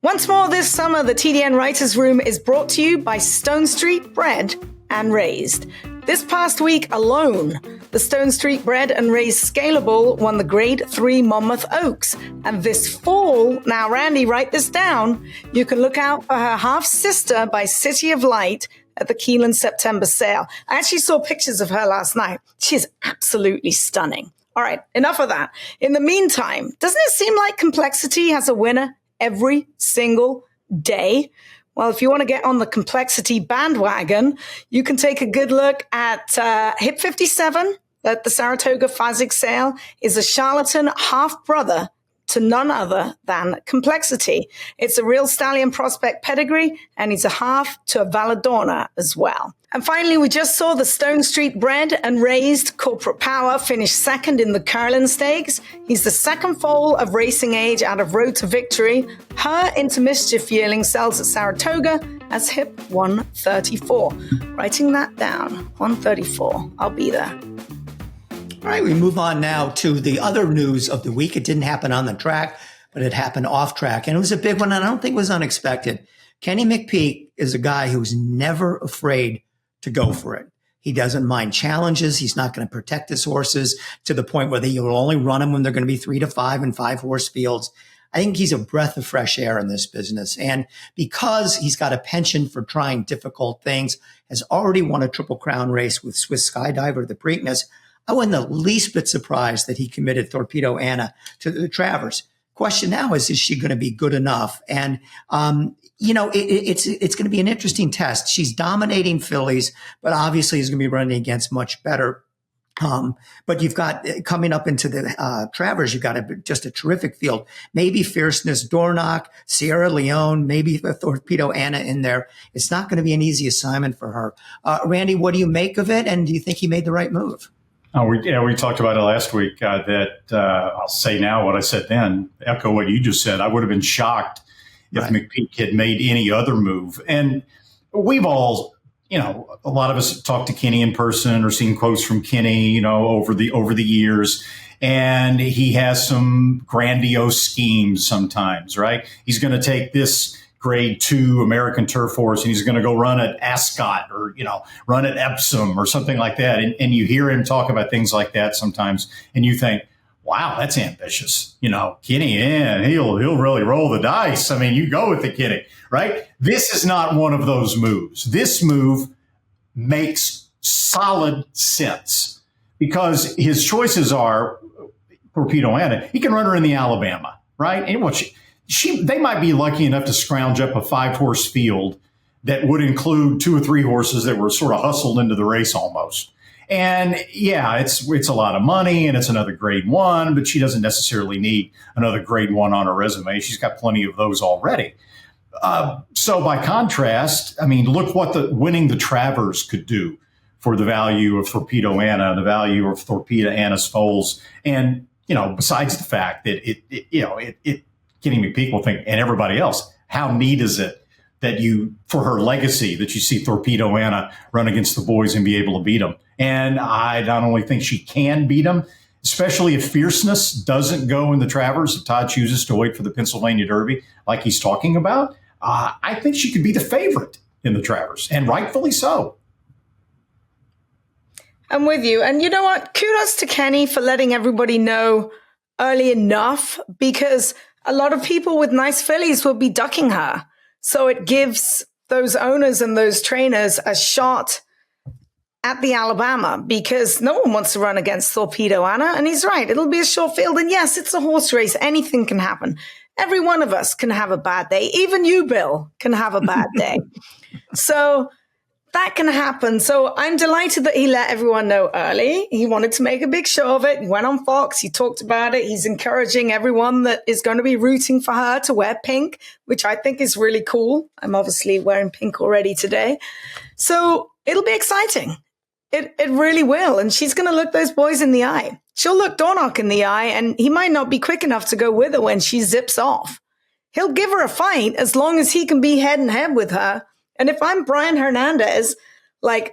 Once more this summer, the TDN Writers Room is brought to you by Stone Street Bred and Raised. This past week alone, The Stone Street bred and raised Scalable won the Grade 3 Monmouth Oaks. And this fall, now Randy, write this down, you can look out for her half-sister by City of Light at the Keeneland September sale. I actually saw pictures of her last night. She is absolutely stunning. All right, enough of that. In the meantime, doesn't it seem like Complexity has a winner every single day? Well, if you want to get on the Complexity bandwagon, you can take a good look at Hip 57 at the Saratoga Fazig sale is a charlatan half-brother to none other than Complexity. It's a real stallion prospect pedigree, and he's a half to a Valadorna as well. And finally, we just saw the Stone Street bred and raised Corporate Power finish second in the Curlin Stakes. He's the second foal of racing age out of Road to Victory. Her Into Mischief yearling sells at Saratoga as Hip 134. Writing that down, 134. I'll be there. All right, we move on now to the other news of the week. It didn't happen on the track, but it happened off track. And it was a big one, and I don't think it was unexpected. Kenny McPeek is a guy who's never afraid to go for it. He doesn't mind challenges. He's not going to protect his horses to the point where you'll only run them when they're going to be 3 to 5 and 5-horse fields. I think he's a breath of fresh air in this business. And because he's got a penchant for trying difficult things, has already won a Triple Crown race with Swiss Skydiver, the Preakness, I wasn't the least bit surprised that he committed Thorpedo Anna to the Travers. Question now is she going to be good enough? And, it's going to be an interesting test. She's dominating fillies, but obviously is going to be running against much better. But you've got coming up into the Travers, you've got just a terrific field. Maybe Fierceness, Dornoch, Sierra Leone, maybe Thorpedo Anna in there. It's not going to be an easy assignment for her. Randy, what do you make of it? And do you think he made the right move? We talked about it last week that I'll say now what I said then, echo what you just said. I would have been shocked if McPeek had made any other move. And we've all, a lot of us talked to Kenny in person or seen quotes from Kenny, over the years. And he has some grandiose schemes sometimes, right? He's going to take this Grade 2 American turf horse and he's going to go run at Ascot or, run at Epsom or something like that. And you hear him talk about things like that sometimes and you think, wow, that's ambitious. Kenny, he'll really roll the dice. I mean, you go with the Kenny, right? This is not one of those moves. This move makes solid sense because his choices are Thorpedo Anna. He can run her in the Alabama, right? And they might be lucky enough to scrounge up a 5-horse field that would include 2 or 3 horses that were sort of hustled into the race almost. And yeah, it's a lot of money and it's another Grade 1, but she doesn't necessarily need another Grade 1 on her resume. She's got plenty of those already. So by contrast, I mean, look what winning the Travers could do for the value of Thorpedo Anna, the value of Thorpedo Anna's foals. And, besides the fact that Kenny McPeek will think, and everybody else, how neat is it that for her legacy, that you see Thorpedo Anna run against the boys and be able to beat them. And I not only think she can beat them, especially if Fierceness doesn't go in the Travers, if Todd chooses to wait for the Pennsylvania Derby, like he's talking about, I think she could be the favorite in the Travers, and rightfully so. I'm with you. And you know what? Kudos to Kenny for letting everybody know early enough, because a lot of people with nice fillies will be ducking her. So it gives those owners and those trainers a shot at the Alabama, because no one wants to run against Thorpedo Anna. And he's right. It'll be a short field. And yes, it's a horse race. Anything can happen. Every one of us can have a bad day. Even you, Bill, can have a bad day. So that can happen. So I'm delighted that he let everyone know early. He wanted to make a big show of it. He went on Fox. He talked about it. He's encouraging everyone that is going to be rooting for her to wear pink, which I think is really cool. I'm obviously wearing pink already today. So it'll be exciting. It really will. And she's going to look those boys in the eye. She'll look Dornoch in the eye, and he might not be quick enough to go with her when she zips off. He'll give her a fight as long as he can be head and head with her. And if I'm Brian Hernandez,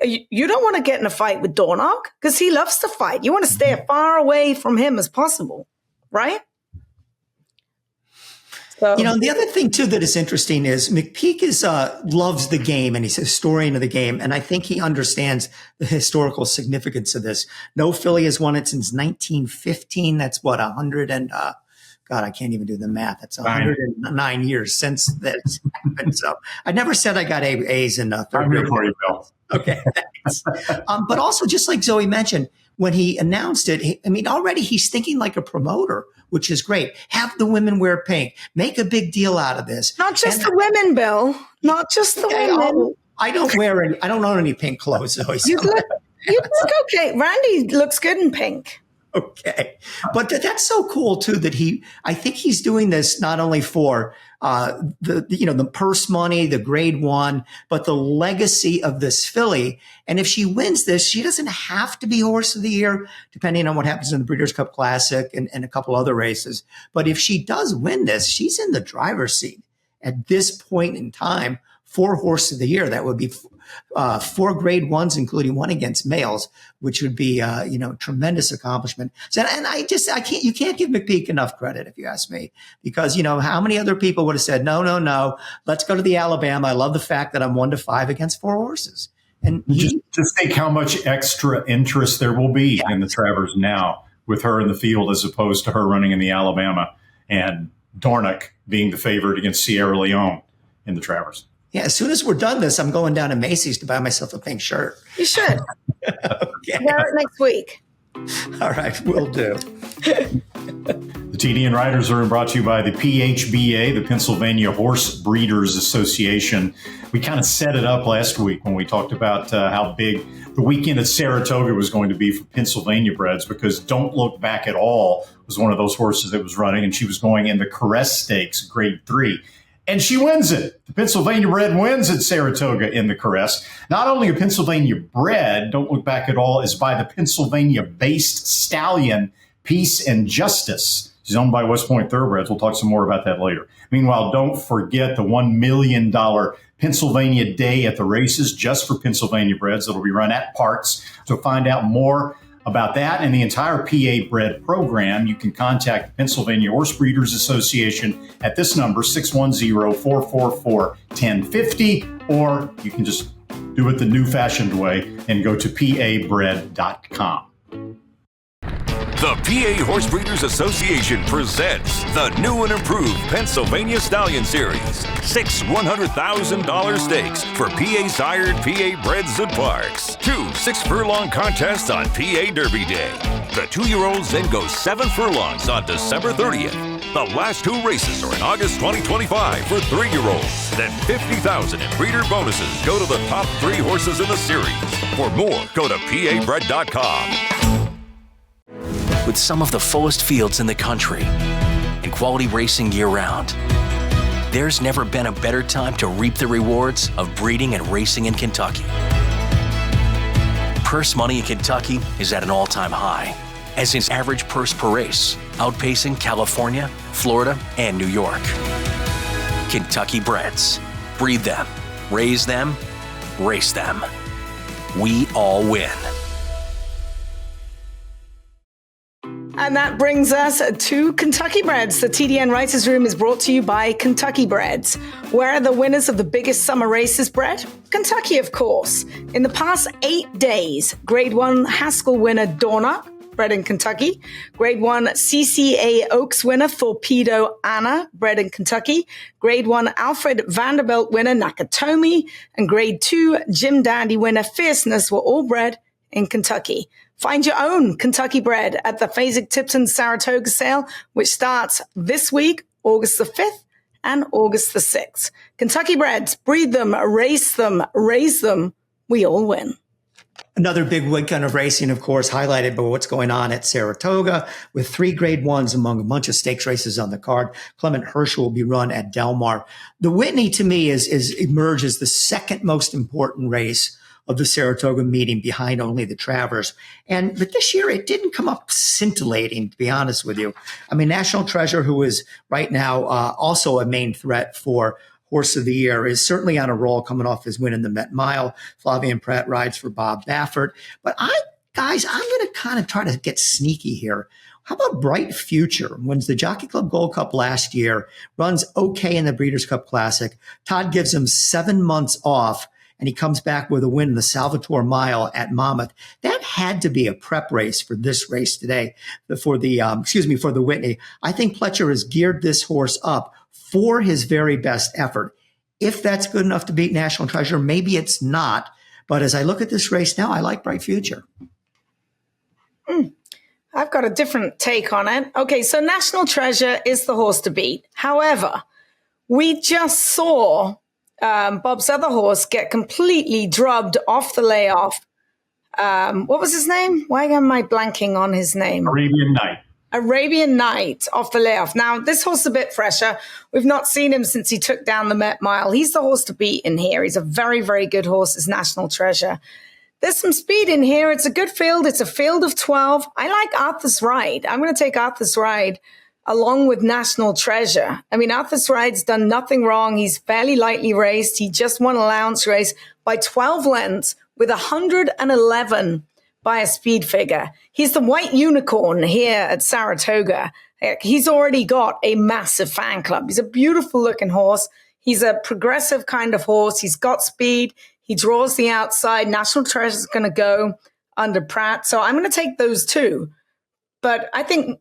you don't want to get in a fight with Dornoch because he loves to fight. You want to stay as far away from him as possible, right? So, the other thing too that is interesting is McPeak loves the game, and he's a historian of the game, and I think he understands the historical significance of this. No filly has won it since 1915. That's what 100 and God, I can't even do the math. That's 109 years since this happened. So I never said I got A's in third I'm here grade. for you, Bill. Okay, thanks. But also, just like Zoe mentioned, when he announced it, already he's thinking like a promoter, which is great. Have the women wear pink. Make a big deal out of this. not just the women, Bill. Not just the women. I don't own any pink clothes, Zoe. So. You look okay. Randy looks good in pink. Okay. But that's so cool too, that I think he's doing this not only for, the purse money, the grade one, but the legacy of this filly. And if she wins this, she doesn't have to be horse of the year, depending on what happens in the Breeders' Cup Classic and a couple other races. But if she does win this, she's in the driver's seat at this point in time for horse of the year. That would be 4 grade ones, including one against males, which would be, tremendous accomplishment. So, and you can't give McPeak enough credit, if you ask me, because, how many other people would have said, no, let's go to the Alabama. I love the fact that I'm 1-5 against 4 horses. And just think how much extra interest there will be in the Travers now with her in the field, as opposed to her running in the Alabama and Dornoch being the favorite against Sierra Leone in the Travers. Yeah, as soon as we're done this, I'm going down to Macy's to buy myself a pink shirt. You should. Okay. Wear it next week. All right, will do. The TDN Writers Room brought to you by the PHBA, the Pennsylvania Horse Breeders Association. We kind of set it up last week when we talked about how big the weekend at Saratoga was going to be for Pennsylvania breds, because Don't Look Back at All was one of those horses that was running, and she was going in the Caress Stakes, grade 3. And she wins it. The Pennsylvania bred wins at Saratoga in the Caress. Not only a Pennsylvania bred, Don't Look Back at All, is by the Pennsylvania-based stallion Peace and Justice. She's owned by West Point Thoroughbreds. We'll talk some more about that later. Meanwhile, don't forget the $1 million Pennsylvania Day at the races just for Pennsylvania breds that will be run at Parks. To find out more about that and the entire PA bred program, you can contact the Pennsylvania Horse Breeders Association at this number, 610-444-1050, or you can just do it the new-fashioned way and go to pabred.com. The PA Horse Breeders Association presents the new and improved Pennsylvania Stallion Series. 6 $100,000 stakes for PA-sired PA breds at Parks. 2 6-furlong contests on PA Derby Day. The 2-year-olds then go 7 furlongs on December 30th. The last 2 races are in August 2025 for 3-year-olds. Then $50,000 in breeder bonuses go to the top 3 horses in the series. For more, go to pabred.com. With some of the fullest fields in the country and quality racing year-round, there's never been a better time to reap the rewards of breeding and racing in Kentucky. Purse money in Kentucky is at an all-time high, as is average purse per race, outpacing California, Florida, and New York. Kentucky breds. Breed them, raise them, race them. We all win. And that brings us to Kentucky Breds. The TDN Writers Room is brought to you by Kentucky Breds. Where are the winners of the biggest summer races bred? Kentucky, of course. In the past 8 days, Grade 1 Haskell winner Dornoch, bred in Kentucky. Grade 1 CCA Oaks winner Thorpedo Anna, bred in Kentucky. Grade 1 Alfred Vanderbilt winner Nakatomi. And Grade 2 Jim Dandy winner Fierceness were all bred in Kentucky. Find your own Kentucky bred at the Fasig-Tipton Saratoga sale, which starts this week, August the 5th and August the 6th. Kentucky breds, breed them, race them, raise them. We all win. Another big weekend of racing, of course, highlighted by what's going on at Saratoga with 3 grade 1s among a bunch of stakes races on the card. Clement Herschel will be run at Del Mar. The Whitney, to me, emerges the second most important race of the Saratoga meeting, behind only the Travers. But this year it didn't come up scintillating, to be honest with you. I mean, National Treasure, who is right now also a main threat for Horse of the Year, is certainly on a roll coming off his win in the Met Mile. Flavian Pratt rides for Bob Baffert. But Guys, I'm going to kind of try to get sneaky here. How about Bright Future? Wins the Jockey Club Gold Cup last year, runs okay in the Breeders' Cup Classic. Todd gives him 7 months off, and he comes back with a win in the Salvatore Mile at Monmouth. That had to be a prep race for this race today, for the Whitney. I think Pletcher has geared this horse up for his very best effort. If that's good enough to beat National Treasure, maybe it's not. But as I look at this race now, I like Bright Future. I've got a different take on it. Okay, so National Treasure is the horse to beat. However, we just saw Bob's other horse get completely drubbed off the layoff. What was his name? Why am I blanking on his name? Arabian Night off the layoff. Now, this horse is a bit fresher. We've not seen him since he took down the Met Mile. He's the horse to beat in here. He's a very, very good horse. It's National Treasure. There's some speed in here. It's a good field. It's a field of 12. I like Arthur's Ride. I'm going to take Arthur's Ride along with National Treasure. I mean, Arthur's Ride's done nothing wrong. He's fairly lightly raced. He just won an allowance race by 12 lengths with 111 by a speed figure. He's the white unicorn here at Saratoga. He's already got a massive fan club. He's a beautiful looking horse. He's a progressive kind of horse. He's got speed. He draws the outside. National Treasure is going to go under Pratt. So I'm going to take those two. But I think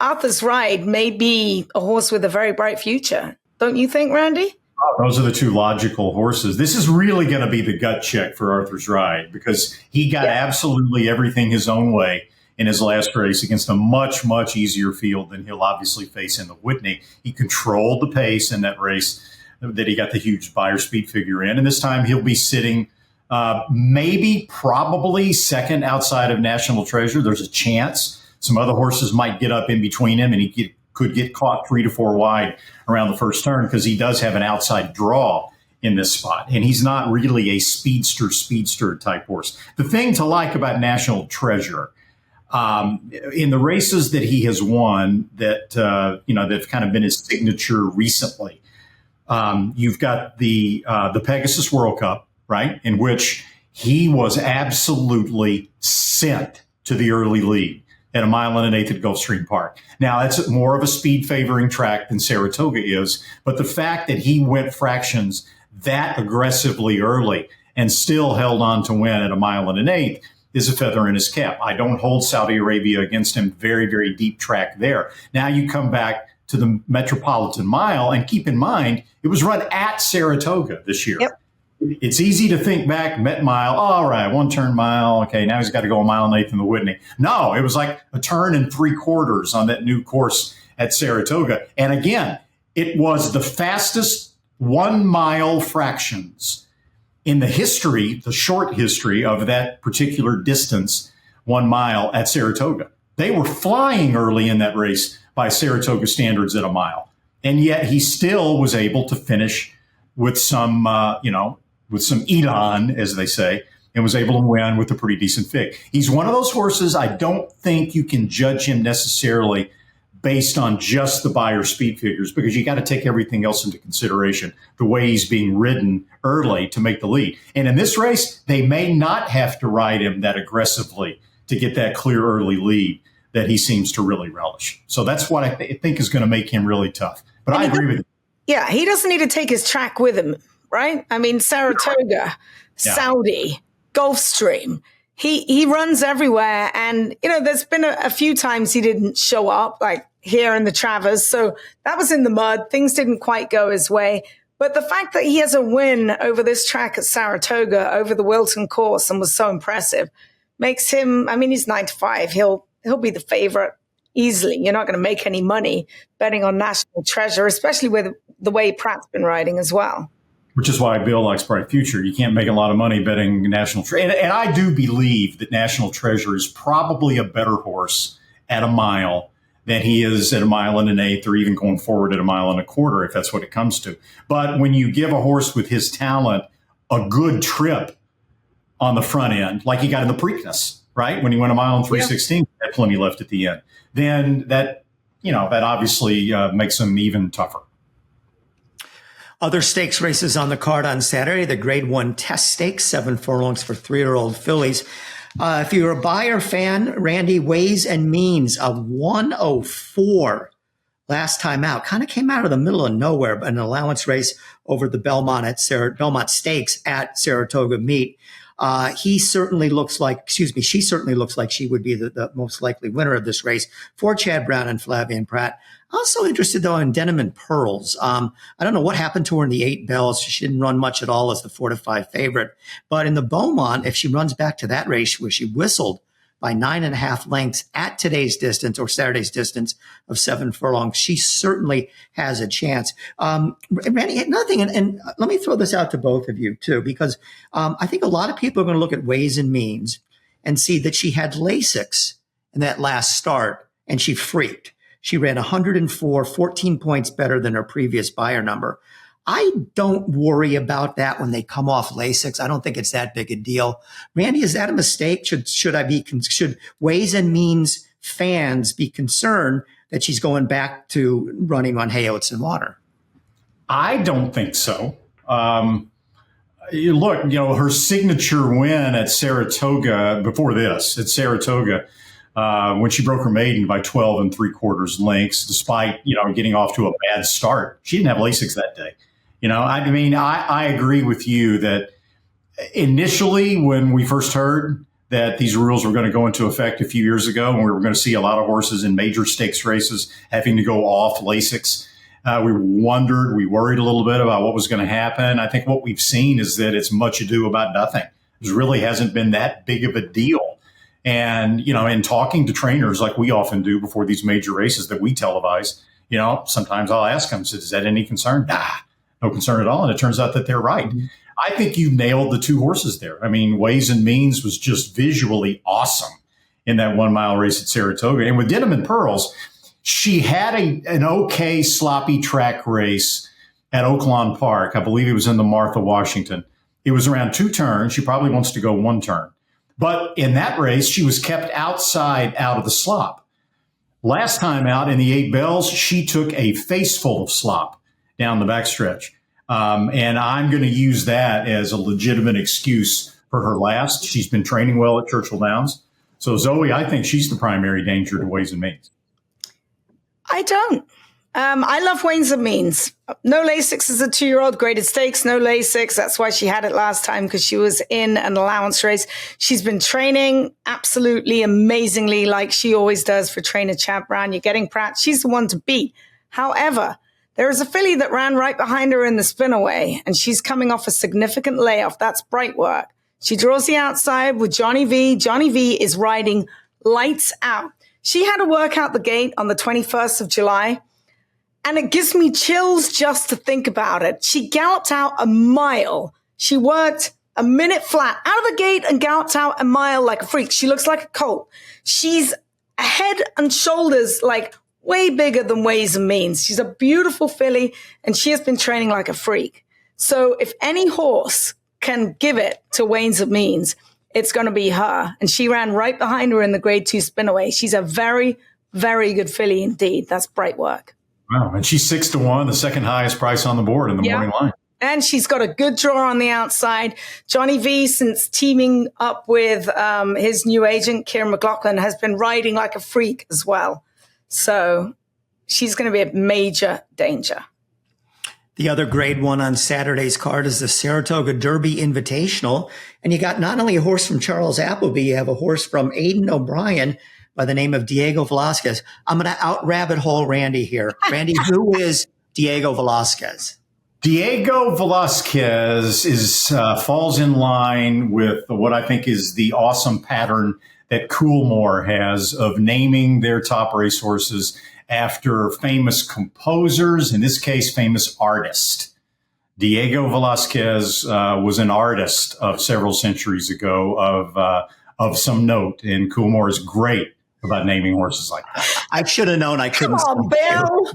Arthur's Ride may be a horse with a very bright future. Don't you think, Randy? Oh, those are the two logical horses. This is really going to be the gut check for Arthur's Ride because he got absolutely everything his own way in his last race against a much, much easier field than he'll obviously face in the Whitney. He controlled the pace in that race that he got the huge buyer speed figure in. And this time he'll be sitting probably second outside of National Treasure. There's a chance some other horses might get up in between him and he could get caught 3 to 4 wide around the first turn because he does have an outside draw in this spot. And he's not really a speedster type horse. The thing to like about National Treasure, in the races that he has won that, that've kind of been his signature recently, you've got the Pegasus World Cup, right, in which he was absolutely sent to the early lead at a 1 1/8 at Gulfstream Park. Now, that's more of a speed favoring track than Saratoga is, but the fact that he went fractions that aggressively early and still held on to win at a 1 1/8 is a feather in his cap. I don't hold Saudi Arabia against him. Very, very deep track there. Now you come back to the Metropolitan Mile, and keep in mind, it was run at Saratoga this year. Yep. It's easy to think back, Met Mile, all right, 1 turn mile. Okay, now he's got to go a 1 1/8 in the Whitney. No, it was like a turn and 3/4 on that new course at Saratoga. And again, it was the fastest 1 mile fractions in the history, the short history of that particular distance, 1 mile at Saratoga. They were flying early in that race by Saratoga standards at a mile. And yet he still was able to finish with some, with some elan, as they say, and was able to win with a pretty decent fig. He's one of those horses I don't think you can judge him necessarily based on just the buyer speed figures because you got to take everything else into consideration, the way he's being ridden early to make the lead. And in this race, they may not have to ride him that aggressively to get that clear early lead that he seems to really relish. So that's what I think is going to make him really tough. But I agree with you. Yeah, he doesn't need to take his track with him, right? I mean, Saratoga, Saudi, Gulfstream, he runs everywhere. And, there's been a few times he didn't show up, like here in the Travers. So that was in the mud. Things didn't quite go his way. But the fact that he has a win over this track at Saratoga, over the Wilton course, and was so impressive, makes him, he's 9-5. He'll be the favorite easily. You're not going to make any money betting on National Treasure, especially with the way Pratt's been riding as well. Which is why Bill likes Bright Future. You can't make a lot of money betting National Treasure. And I do believe that National Treasure is probably a better horse at a mile than he is at a 1 1/8 or even going forward at a 1 1/4 if that's what it comes to. But when you give a horse with his talent a good trip on the front end, like he got in the Preakness, right? When he went a 1 3/16, had plenty left at the end. Then that obviously makes him even tougher. Other stakes races on the card on Saturday, the Grade 1 Test Stakes, 7 furlongs for 3-year-old fillies. If you're a buyer fan, Randy, Ways and Means of 104 last time out. Kind of came out of the middle of nowhere, but an allowance race over the Belmont Stakes at Saratoga Meet. She certainly looks like she would be the most likely winner of this race for Chad Brown and Flavien Prat. Also interested, though, in Denim and Pearls. I don't know what happened to her in the 8 Bells. She didn't run much at all as the 4-5 favorite. But in the Beaumont, if she runs back to that race where she whistled by 9.5 lengths at today's distance or Saturday's distance of 7 furlongs, she certainly has a chance. Randy, another thing, and let me throw this out to both of you, too, because I think a lot of people are going to look at Ways and Means and see that she had Lasix in that last start, and she freaked. She ran 104, 14 points better than her previous buyer number. I don't worry about that when they come off Lasix. I don't think it's that big a deal. Randy, is that a mistake? Should Ways and Means fans be concerned that she's going back to running on hay, oats, and water? I don't think so. Look, her signature win at Saratoga before this, at Saratoga, when she broke her maiden by 12 3/4 lengths, despite, getting off to a bad start. She didn't have Lasix that day. I agree with you that initially when we first heard that these rules were going to go into effect a few years ago and we were going to see a lot of horses in major stakes races having to go off Lasix, we worried a little bit about what was going to happen. I think what we've seen is that it's much ado about nothing. It really hasn't been that big of a deal. And, in talking to trainers like we often do before these major races that we televise, sometimes I'll ask them, is that any concern? Nah, no concern at all. And it turns out that they're right. Mm-hmm. I think you nailed the 2 horses there. Ways and Means was just visually awesome in that 1 mile race at Saratoga. And with Denim and Pearls, she had an okay sloppy track race at Oaklawn Park. I believe it was in the Martha Washington. It was around 2 turns. She probably wants to go 1 turn. But in that race, she was kept out of the slop. Last time out in the 8 Bells, she took a face full of slop down the backstretch. And I'm going to use that as a legitimate excuse for her last. She's been training well at Churchill Downs. So, Zoe, I think she's the primary danger to Ways and Means. I don't. I love Ways and Means. No Lasix as a 2-year-old, graded stakes, no Lasix. That's why she had it last time, because she was in an allowance race. She's been training absolutely amazingly, like she always does for trainer Chad Brown. You're getting Pratt. She's the one to beat. However, there is a filly that ran right behind her in the spinaway, and she's coming off a significant layoff. That's Bright Work. She draws the outside with Johnny V. Johnny V is riding lights out. She had to work out the gate on the 21st of July. And it gives me chills just to think about it. She galloped out a mile. She worked a minute flat out of the gate and galloped out a mile like a freak. She looks like a colt. She's a head and shoulders like way bigger than Ways and Means. She's a beautiful filly, and she has been training like a freak. So if any horse can give it to Ways and Means, it's going to be her. And she ran right behind her in the grade 2 spinaway. She's a very, very good filly indeed. That's Bright Work. Wow. And she's 6-1, the second highest price on the board in the morning line. And she's got a good draw on the outside. Johnny V, since teaming up with his new agent, Kieran McLaughlin, has been riding like a freak as well. So she's going to be a major danger. The other grade 1 on Saturday's card is the Saratoga Derby Invitational. And you got not only a horse from Charles Appleby, you have a horse from Aidan O'Brien by the name of Diego Velasquez. I'm going to out rabbit hole Randy here. Randy, who is Diego Velasquez? Diego Velasquez falls in line with what I think is the awesome pattern that Coolmore has of naming their top racehorses after famous composers, in this case, famous artists. Diego Velasquez was an artist of several centuries ago of some note, and Coolmore is great about naming horses like that. I should have known I couldn't. Come on, Bill.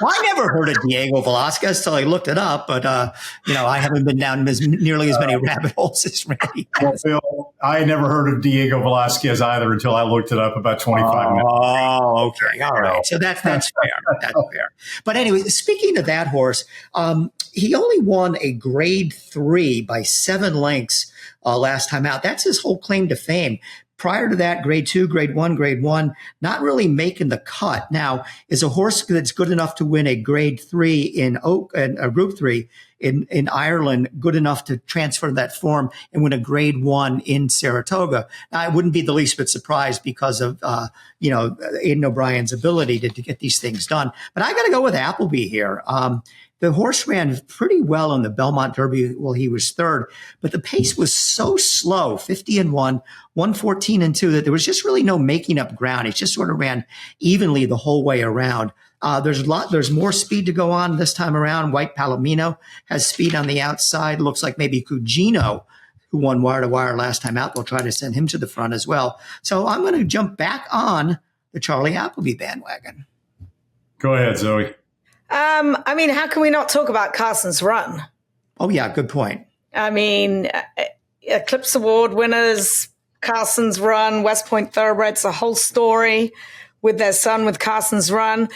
I never heard of Diego Velasquez till I looked it up, but I haven't been down nearly as many rabbit holes as Randy. Well, Bill, I had never heard of Diego Velasquez either until I looked it up about 25 minutes. Oh, okay, all right. So that's fair. That's fair. But anyway, speaking of that horse, he only won a grade 3 by 7 lengths last time out. That's his whole claim to fame. Prior to that, grade 2, grade 1, not really making the cut. Now, is a horse that's good enough to win a grade 3 in a group 3 in Ireland good enough to transfer that form and win a grade 1 in Saratoga? Now, I wouldn't be the least bit surprised because of, Aidan O'Brien's ability to get these things done. But I got to go with Appleby here. The horse ran pretty well in the Belmont Derby while he was third, but the pace was so slow, 50-1, 114-2, that there was just really no making up ground. He just sort of ran evenly the whole way around. There's more speed to go on this time around. White Palomino has speed on the outside. Looks like maybe Cugino, who won wire to wire last time out, will try to send him to the front as well. So I'm going to jump back on the Charlie Appleby bandwagon. Go ahead, Zoe. How can we not talk about Carson's Run? Oh, yeah, good point. Eclipse Award winners, Carson's Run, West Point Thoroughbreds, the whole story with their son with Carson's Run.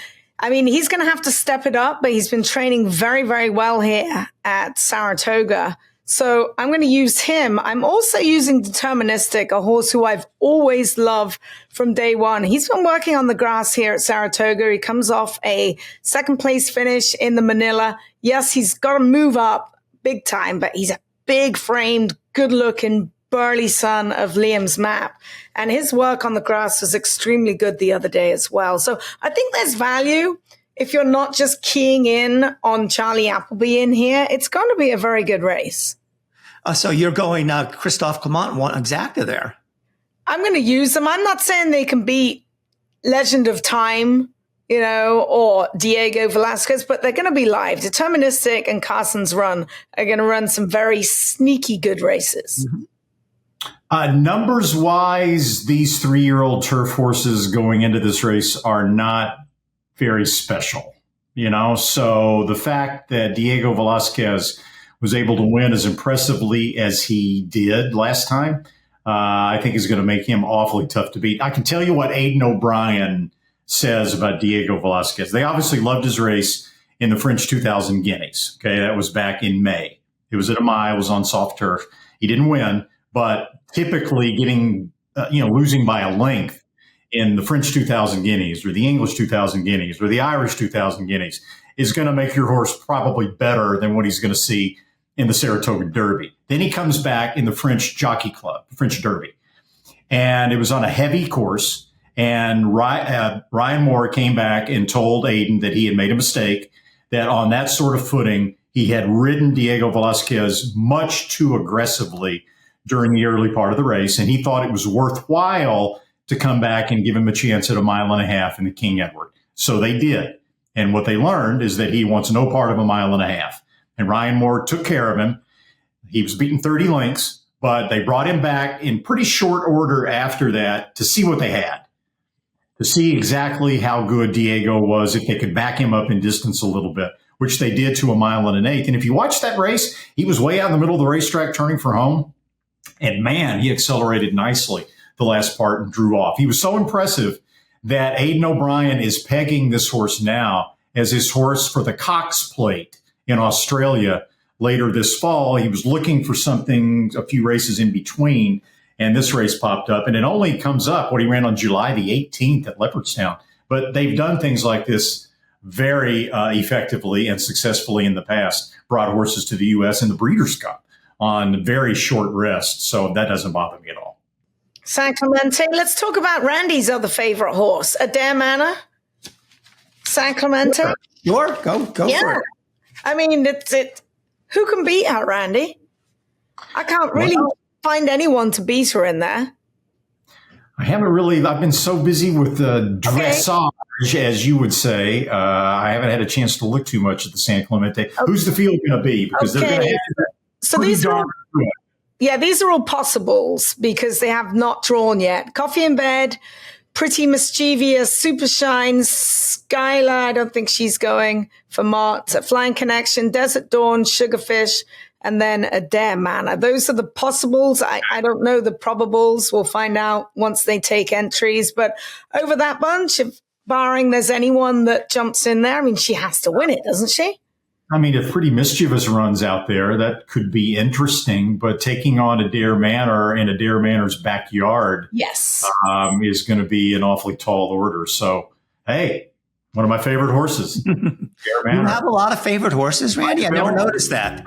He's going to have to step it up, but he's been training very, very well here at Saratoga. So I'm going to use him. I'm also using Deterministic, a horse who I've always loved from day one. He's been working on the grass here at Saratoga. He comes off a second place finish in the Manila. Yes, he's got to move up big time, but he's a big framed, good looking, burly son of Liam's Map. And his work on the grass was extremely good the other day as well. So I think there's value. If you're not just keying in on Charlie Appleby in here, it's going to be a very good race. So you're going Christophe Clement exacta there. I'm going to use them. I'm not saying they can beat Legend of Time, or Diego Velasquez, but they're going to be live. Deterministic and Carson's Run are going to run some very sneaky good races. Mm-hmm. Numbers-wise, these 3-year-old turf horses going into this race are not very special, So the fact that Diego Velasquez was able to win as impressively as he did last time, I think is going to make him awfully tough to beat. I can tell you what Aidan O'Brien says about Diego Velasquez. They obviously loved his race in the French 2000 Guineas. Okay, that was back in May. It was at a mile, it was on soft turf. He didn't win, but typically losing by a length in the French 2000 Guineas or the English 2000 Guineas or the Irish 2000 Guineas is going to make your horse probably better than what he's going to see in the Saratoga Derby. Then he comes back in the French Jockey Club, French Derby. And it was on a heavy course. And Ryan Moore came back and told Aidan that he had made a mistake, that on that sort of footing, he had ridden Diego Velasquez much too aggressively during the early part of the race. And he thought it was worthwhile to come back and give him a chance at 1.5 miles in the King Edward. So they did. And what they learned is that he wants no part of 1.5 miles. And Ryan Moore took care of him. He was beaten 30 lengths, but they brought him back in pretty short order after that to see what they had, to see exactly how good Diego was, if they could back him up in distance a little bit, which they did to 1.125 miles. And if you watch that race, he was way out in the middle of the racetrack turning for home. And man, he accelerated nicely the last part and drew off. He was so impressive that Aidan O'Brien is pegging this horse now as his horse for the Cox Plate in Australia later this fall. He was looking for something, a few races in between, and this race popped up. And it only comes up when he ran on July the 18th at Leopardstown. But they've done things like this very effectively and successfully in the past, brought horses to the U.S. in the Breeders' Cup on very short rest. So that doesn't bother me at all. San Clemente. Let's talk about Randy's other favorite horse, Adem Anna. San Clemente. Sure. Go for it. It's who can beat her, Randy? I can't really find anyone to beat her in there. I haven't really. I've been so busy with dressage, as you would say. I haven't had a chance to look too much at the San Clemente. Okay. Who's the field going to be? Because they're going to have so these are these are all possibles because they have not drawn yet. Coffee in Bed, Pretty Mischievous, Super Shine, Skylar, I don't think she's going for Mott, Flying Connection, Desert Dawn, Sugarfish, and then Adem Anna. Those are the possibles. I don't know the probables. We'll find out once they take entries. But over that bunch, barring there's anyone that jumps in there, she has to win it, doesn't she? I mean, if Pretty Mischievous runs out there, that could be interesting. But taking on a Dare Manor in a Dare Manor's backyard, yes, is going to be an awfully tall order. So, hey, one of my favorite horses, Dare Manor. You have a lot of favorite horses, Randy. I never noticed that.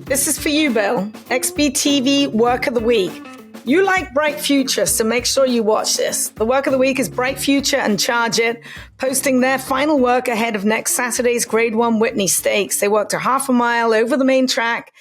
This is for you, Bill. XBTV Work of the Week. You like Bright Future, so make sure you watch this. The work of the week is Bright Future and Charge It, posting their final work ahead of next Saturday's Grade 1 Whitney Stakes. They worked a half a mile over the main track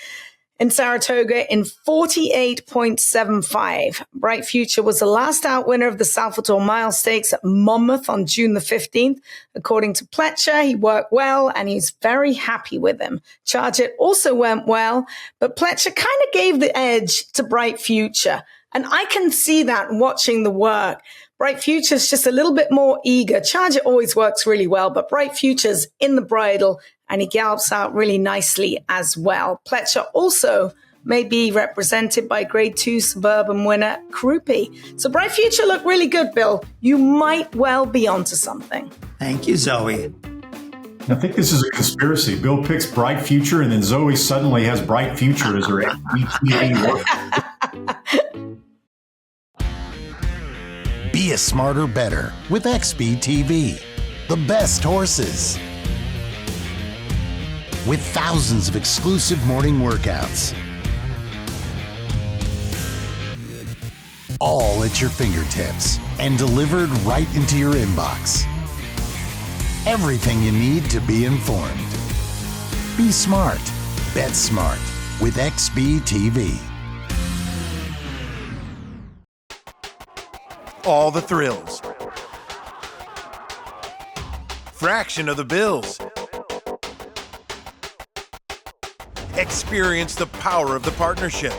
in Saratoga in 48.75. Bright Future was the last out winner of the Salvatore Mile Stakes at Monmouth on June the 15th. According to Pletcher, he worked well and he's very happy with him. Charge It also went well, but Pletcher kind of gave the edge to Bright Future. And I can see that watching the work. Bright Future's just a little bit more eager. Charge It always works really well, but Bright Future's in the bridle and he gallops out really nicely as well. Pletcher also may be represented by Grade 2 Suburban winner Krupe. So Bright Future looked really good, Bill. You might well be onto something. Thank you, Zoe. I think this is a conspiracy. Bill picks Bright Future, and then Zoe suddenly has Bright Future as her XBTV work. Be a smarter, better with XBTV. The best horses. With thousands of exclusive morning workouts. All at your fingertips and delivered right into your inbox. Everything you need to be informed. Be smart. Bet smart with XBTV. All the thrills. Fraction of the bills. Experience the power of the partnership.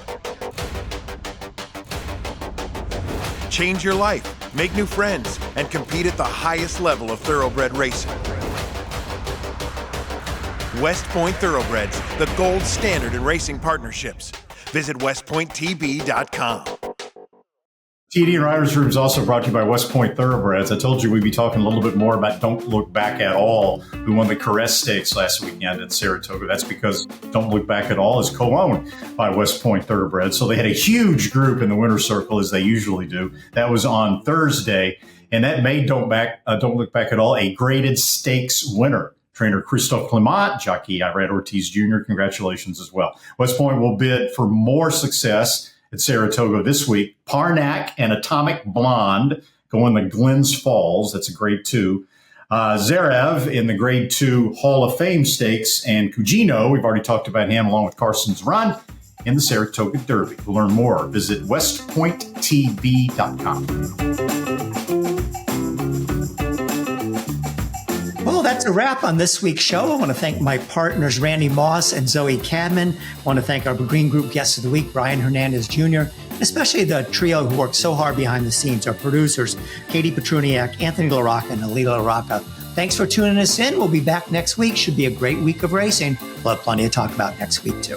Change your life, make new friends, and compete at the highest level of thoroughbred racing. West Point Thoroughbreds, the gold standard in racing partnerships. Visit westpointtb.com. TDN Writers Room is also brought to you by West Point Thoroughbreds. I told you we'd be talking a little bit more about Don't Look Back at All, who won the Caress Stakes last weekend in Saratoga. That's because Don't Look Back at All is co-owned by West Point Thoroughbreds. So they had a huge group in the winner's circle, as they usually do. That was on Thursday, and that made Don't Look Back at All a graded stakes winner. Trainer Christophe Clement, jockey Irad Ortiz Jr., congratulations as well. West Point will bid for more success at Saratoga this week. Parnack and Atomic Blonde go in the Glens Falls. That's a Grade 2. Zarev in the Grade 2 Hall of Fame Stakes. And Cugino, we've already talked about him, along with Carson's Run in the Saratoga Derby. To learn more, visit westpointtb.com. Well, that's a wrap on this week's show. I want to thank my partners, Randy Moss and Zoe Cadman. I want to thank our Green Group guest of the week, Brian Hernandez Jr., especially the trio who worked so hard behind the scenes, our producers, Katie Petruniak, Anthony LaRocca, and Alila LaRocca. Thanks for tuning us in. We'll be back next week. Should be a great week of racing. We'll have plenty to talk about next week, too.